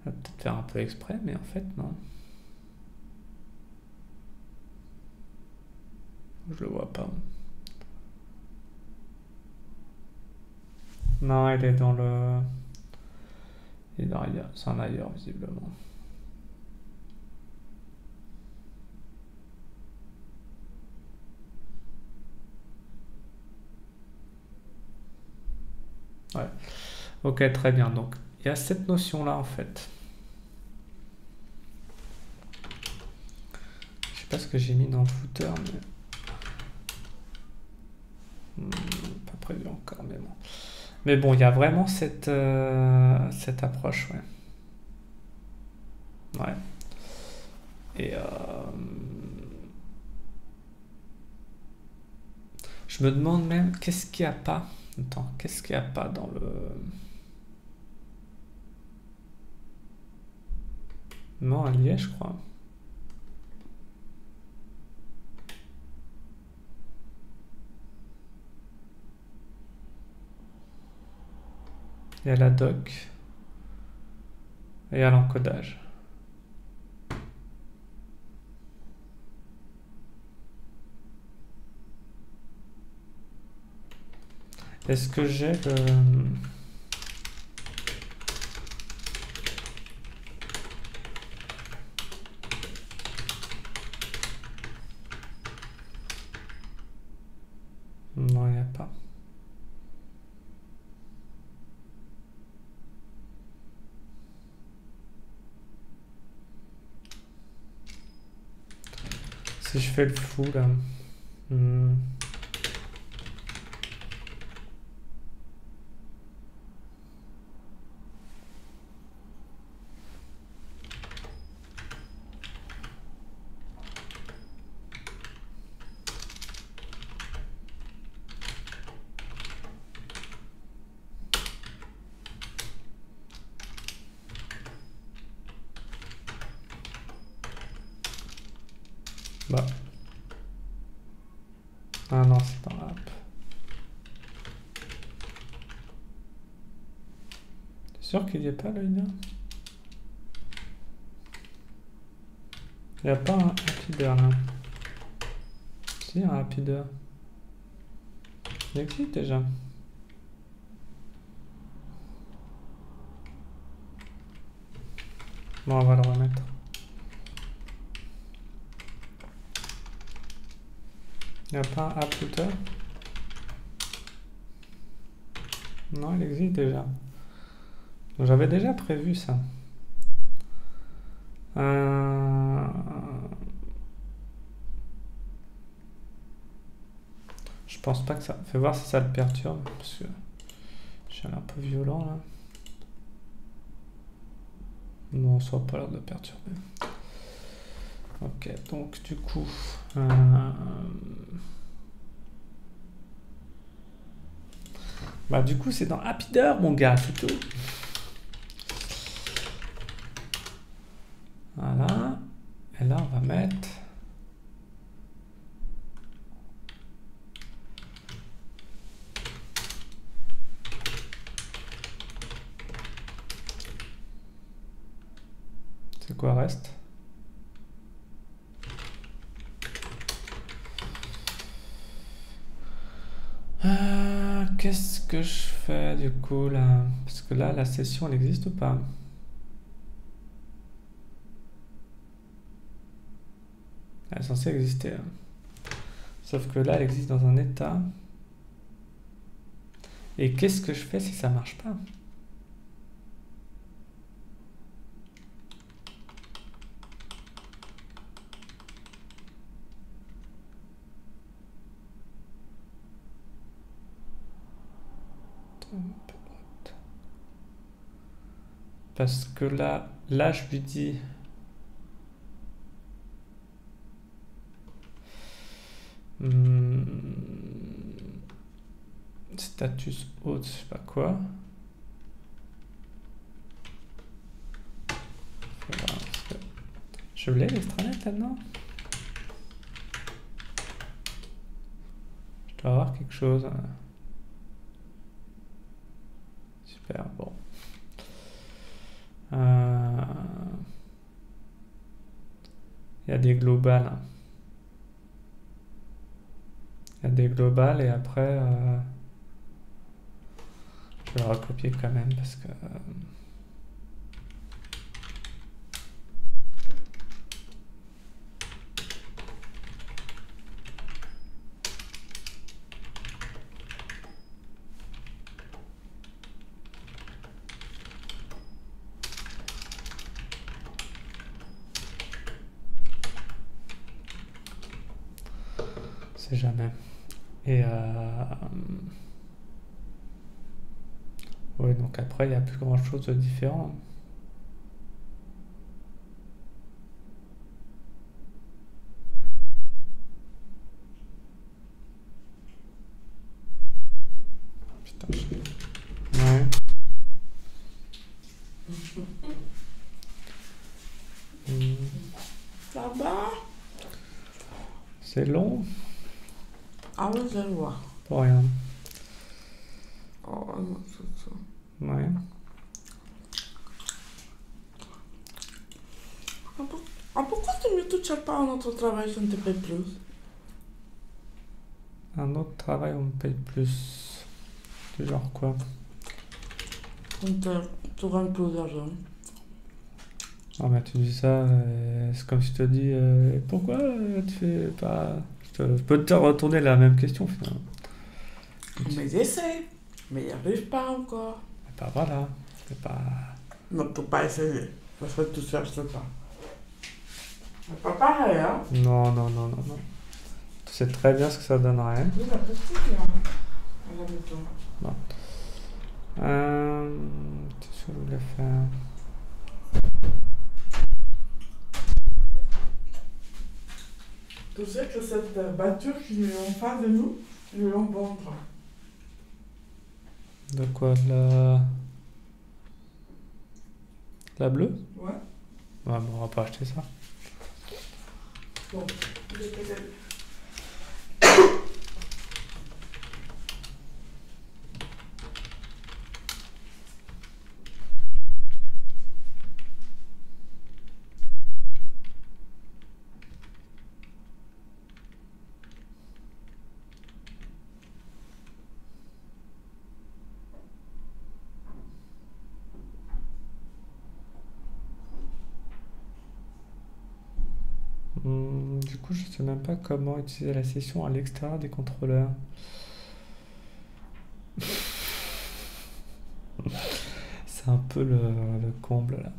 A: On va peut-être faire un peu exprès, mais en fait, non. Je le vois pas. Non, il est dans le... Il est dans ailleurs. C'est un ailleurs, visiblement. Ouais. Ok, très bien. Donc, il y a cette notion-là, en fait. Je sais pas ce que j'ai mis dans le footer, mais... pas prévu encore, mais bon. Mais bon, il y a vraiment cette approche, ouais. Ouais. Et je me demande même qu'est-ce qu'il n'y a pas. Attends, qu'est-ce qu'il n'y a pas dans le... Non, un lié, je crois. Il y a la doc. Et il y a l'encodage. Est-ce que j'ai le... Non, il n'y a pas. Si je fais le fou, là... Bah. Ah non, c'est dans l'app. T'es sûr qu'il n'y a pas le lien? Il n'y a pas un Happyder là. Si, un Happyder. Il existe déjà. Bon, on va le remettre. Il n'y a pas un app footer? Non, il existe déjà. J'avais déjà prévu ça. Je pense pas que ça... Fais voir si ça le perturbe, parce que je suis un peu violent là. Non, ça n'a pas l'air de perturber. Ok, donc du coup... Bah du coup c'est dans Happyder mon gars, c'est tout. quoi reste? Qu'est-ce que je fais du coup là? Parce que là, la session, elle existe ou pas? Elle est censée exister, hein. Sauf que là, elle existe dans un état. Et qu'est-ce que je fais si ça marche pas? Parce que là, je lui dis... Status haute, je sais pas quoi. Je l'ai l'extranet là-dedans? Je dois avoir quelque chose. Super, bon. Il y a des globales. Il y a des globales et après... je vais le recopier quand même parce que... c'est jamais. Et oui, donc après, il n'y a plus grand chose de différent. Putain, ouais.
B: Ça va?
A: C'est long?
B: Ah oui, je le vois.
A: Pour rien.
B: Oh non, c'est ça.
A: Ouais.
B: Pourquoi tu ne cherches pas un autre travail si on te paye plus?
A: Un autre travail, on me paye plus. Du genre quoi?
B: Tu gagnes plus d'argent.
A: Ah mais tu dis ça, c'est comme si je te dis pourquoi tu fais pas... Je peux te retourner la même question finalement.
B: Mais j'essaie, mais j'y arrive pas encore.
A: Mais pas voilà, c'est pas...
B: Non, tu peux pas essayer, parce que tu cherches pas. C'est pas pareil, hein?
A: Non. Tu sais très bien ce que ça donnerait.
B: Oui, la petite, là, à la maison.
A: Bon. Qu'est-ce que je voulais faire?
B: Tu sais que cette voiture qui est en face de nous, ils l'ont vendre.
A: De quoi? La bleue?
B: Ouais.
A: Ouais, bon, on va pas acheter ça.
B: Bon, il est peut-être...
A: Du coup, je sais même pas comment utiliser la session à l'extérieur des contrôleurs. C'est un peu le comble là.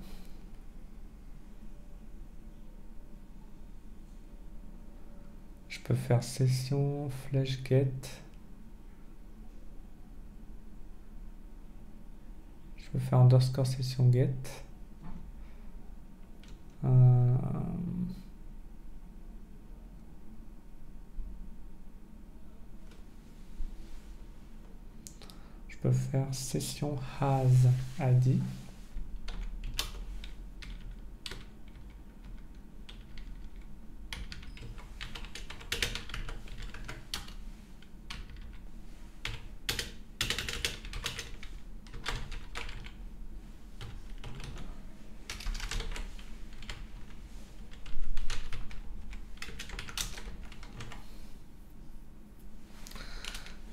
A: Je peux faire session, flash get. Je peux faire underscore session get. Je peux faire session has ID.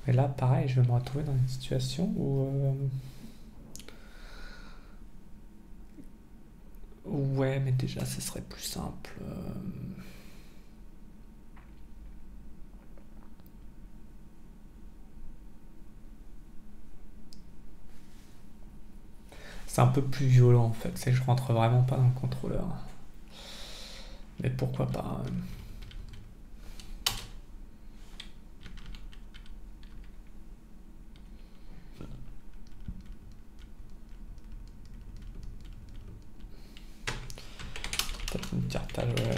A: Et là, pareil, je vais me retrouver dans une situation où... ouais, mais déjà, ce serait plus simple. C'est un peu plus violent en fait, c'est que je rentre vraiment pas dans le contrôleur. Mais pourquoi pas. Peut-être une carte à jouer.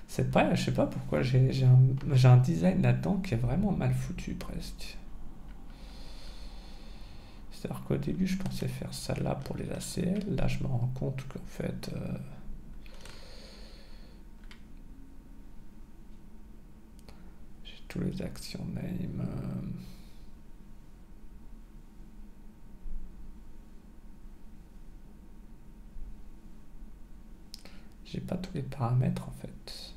A: C'est pas, je sais pas pourquoi j'ai un design là-dedans qui est vraiment mal foutu presque. C'est-à-dire qu'au début je pensais faire ça là pour les ACL, là je me rends compte qu'en fait j'ai tous les action name. J'ai pas tous les paramètres en fait.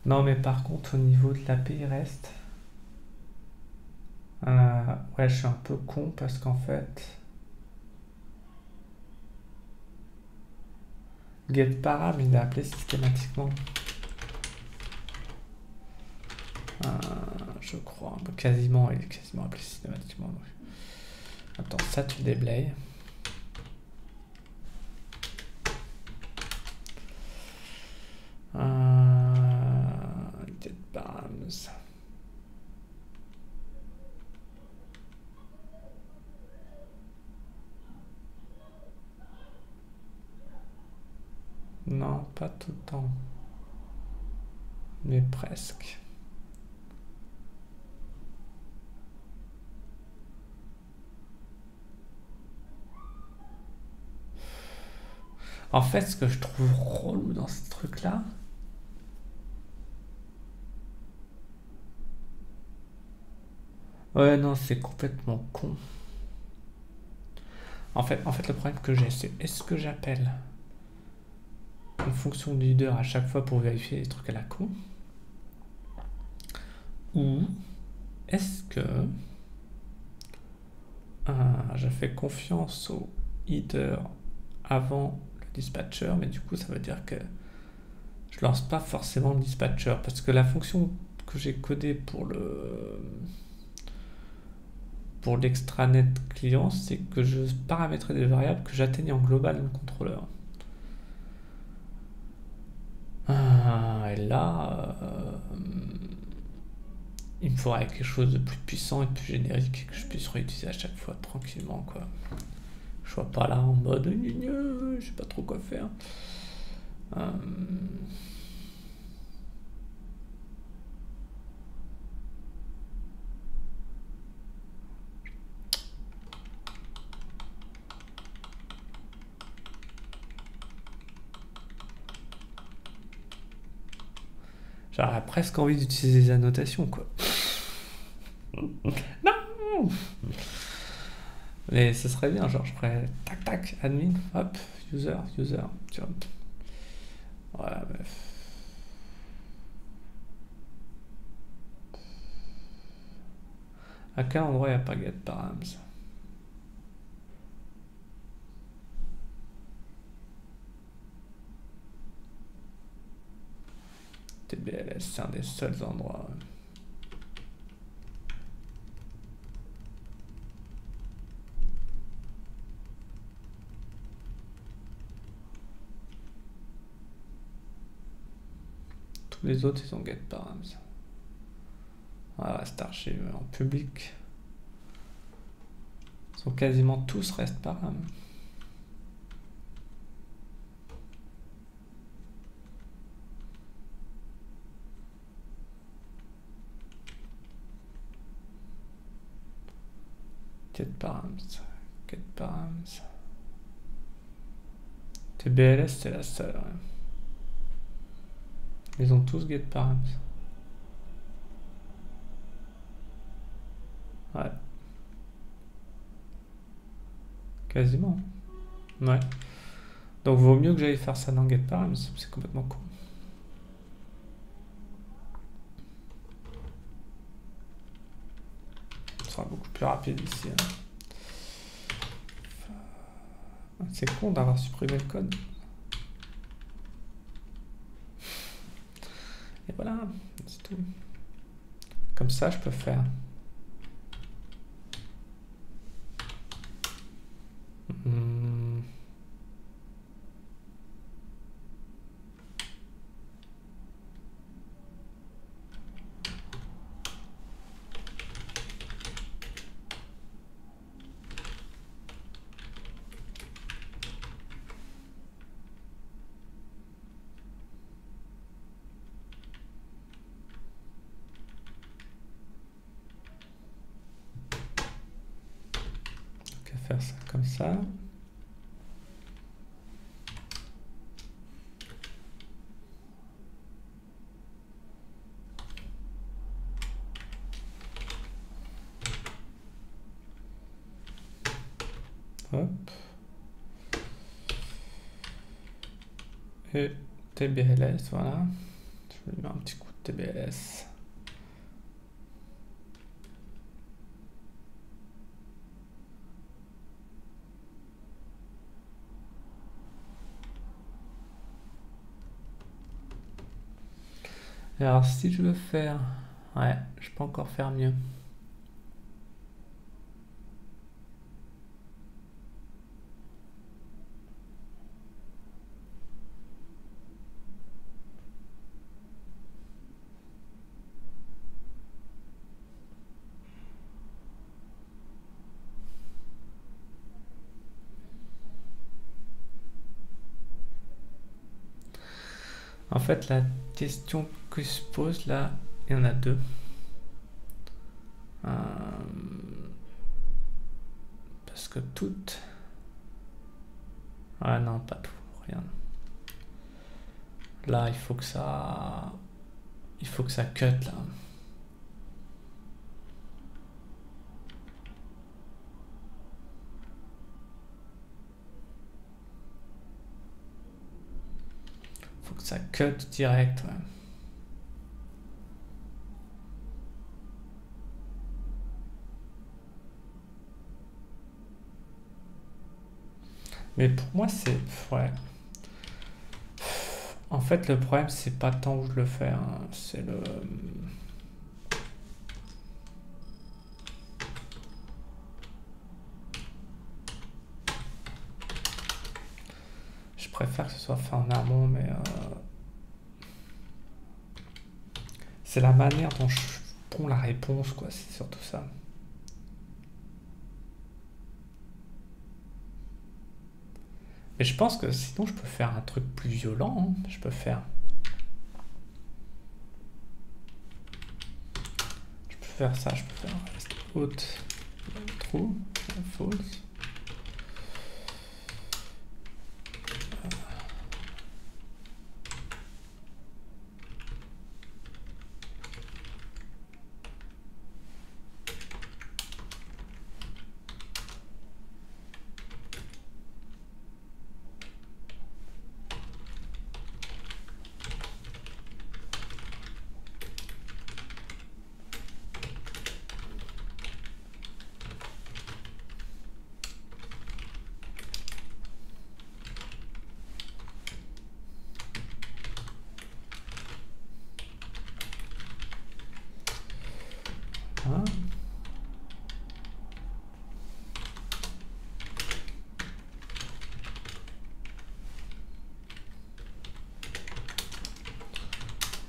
A: Non mais par contre au niveau de l'API il reste. Ouais, je suis un peu con parce qu'en fait getParam il est appelé systématiquement. Je crois, quasiment, il est quasiment appelé systématiquement. Attends, ça tu déblayes. getParams. Non, pas tout le temps. Mais presque. En fait, ce que je trouve relou dans ce truc-là, ouais, non, c'est complètement con. En fait, le problème que j'ai, c'est est-ce que j'appelle une fonction de leader à chaque fois pour vérifier les trucs à la con, ou est-ce que je fais confiance au header avant le dispatcher, mais du coup ça veut dire que je lance pas forcément le dispatcher parce que la fonction que j'ai codée pour l'extranet client, c'est que je paramétrais des variables que j'atteigne en global dans le contrôleur. Et là, il me faudrait quelque chose de plus puissant et de plus générique et que je puisse réutiliser à chaque fois tranquillement, quoi. Je sois pas là en mode je sais pas trop quoi faire. J'aurais presque envie d'utiliser des annotations, quoi. Non. Mais ce serait bien, genre je ferais tac tac, admin, hop, user, tu vois. Ouais, mais... À quel endroit il n'y a pas getParams? TBLS, c'est un des seuls endroits. Tous les autres, ils ont getParams. Ouais, reste archive en public. Ils sont quasiment tous restParam. getParams. getParams. TBLS, c'est la seule. Ouais. Ils ont tous getParams. Ouais. Quasiment. Ouais. Donc vaut mieux que j'aille faire ça dans getParams, c'est complètement con. Ce sera beaucoup plus rapide ici. Hein. C'est con d'avoir supprimé le code. Et voilà, c'est tout. Comme ça, je peux faire. Faire ça comme ça. Hop. Et TBLS, voilà. Je vais lui mettre un petit coup de TBLS. Et alors si je veux faire... Ouais, je peux encore faire mieux. En fait, la question que je pose là, il y en a deux. Parce que toutes... Ah non, pas tout, rien. Là, il faut que ça... Il faut que ça cut là. Faut que ça cut direct, ouais. Mais pour moi, c'est... Ouais. En fait, le problème, c'est pas tant où je le fais, hein, c'est le... Je préfère que ce soit fait en amont, mais... C'est la manière dont je ponds la réponse, quoi, c'est surtout ça. Mais je pense que sinon, je peux faire un truc plus violent, hein. Je peux faire... ça, je peux faire haute, true, false. Hein?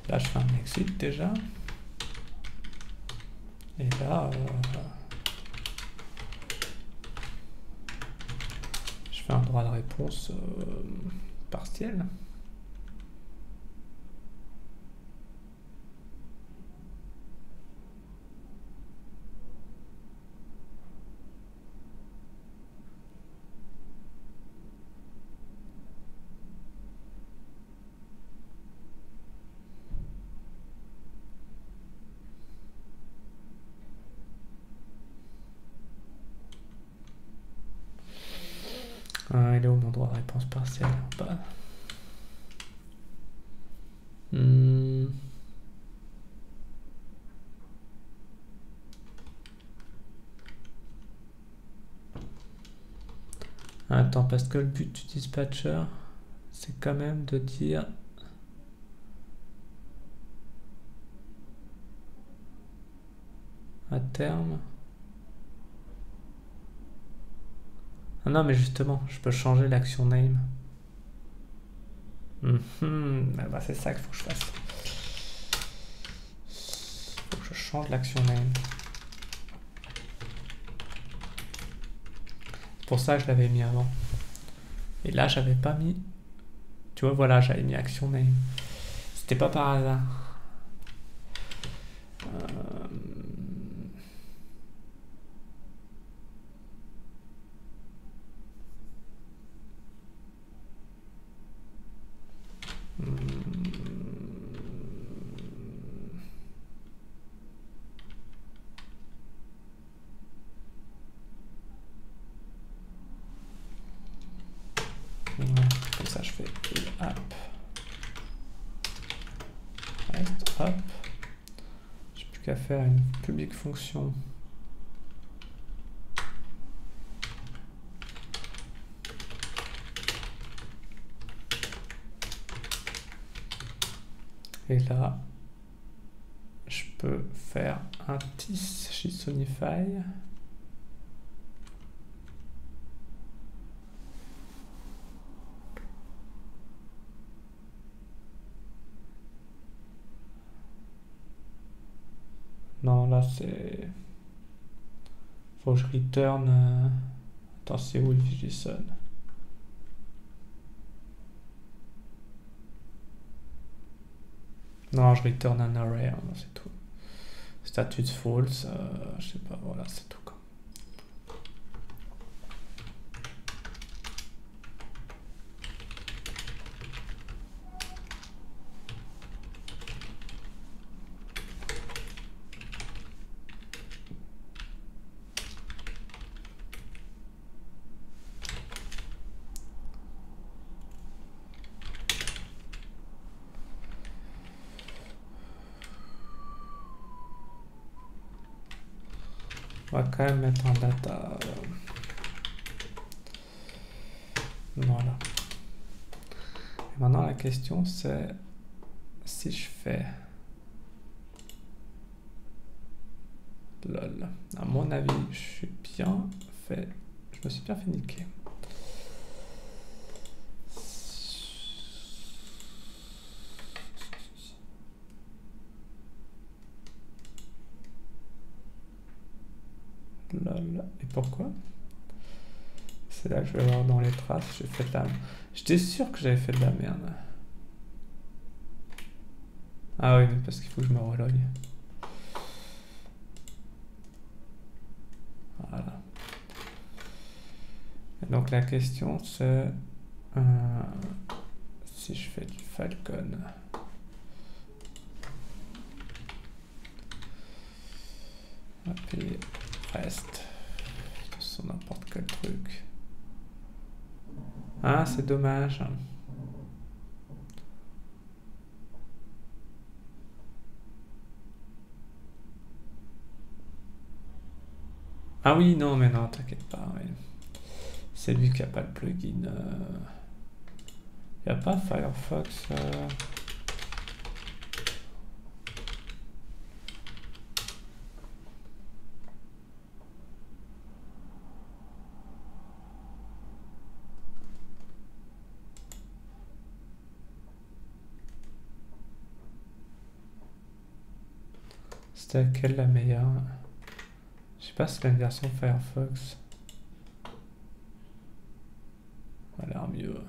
A: Là, je fais un exit déjà. Et là, je fais un droit de réponse partiel. Il est où mon droit de réponse partielle en bas? Attends, parce que le but du dispatcher, c'est quand même de dire à terme. Ah non, mais justement, je peux changer l'action name. Bah, c'est ça qu'il faut que je fasse. Faut que je change l'action name. C'est pour ça que je l'avais mis avant. Et là, j'avais pas mis. Tu vois, voilà, j'avais mis action name. C'était pas par hasard. Comme ça, je fais app. Reste, hop. J'ai plus qu'à faire une public fonction. Et là, je peux faire un tis JSONify. Non, là c'est. Faut que je return. Attends, c'est où le JSON? Non, je return un array, hein, c'est tout. Status false, je sais pas, voilà, c'est tout. On va quand même mettre un data. Voilà. Et maintenant la question c'est si je fais lol. À mon avis, je suis bien fait. Je me suis bien fait niquer. Lol. Et pourquoi? C'est là que je vais voir dans les traces. J'ai fait de la. J'étais sûr que j'avais fait de la merde. Ah oui, mais parce qu'il faut que je me relogue. Voilà. Et donc la question c'est si je fais du Falcon. API reste sur n'importe quel truc. Ah, c'est dommage. Ah oui, non, mais non, t'inquiète pas. Oui. C'est lui qui a pas le plugin. Y a pas Firefox. C'était laquelle la meilleure? Je sais pas si c'est une version Firefox. Ça a l'air mieux.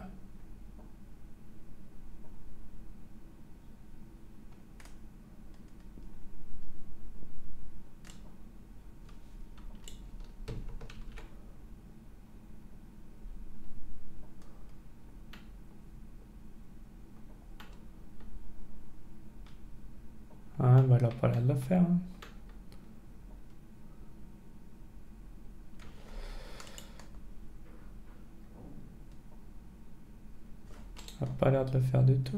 A: Ah, bah elle a pas l'air de le faire. Hein. pas l'air de le faire du tout.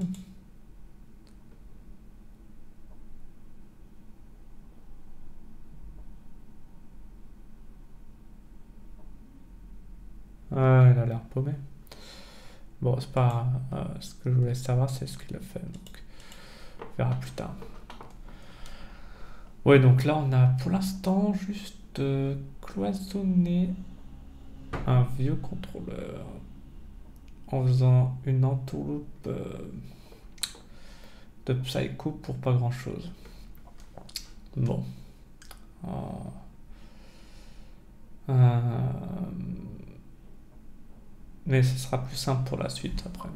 A: Ah, il a l'air paumé. Bon, c'est pas ce que je voulais savoir, c'est ce qu'il a fait. Donc, on verra plus tard. Ouais, donc là, on a pour l'instant juste cloisonné un vieux contrôleur en faisant une entourloupe de Psycho pour pas grand chose. Bon. Mais ce sera plus simple pour la suite après.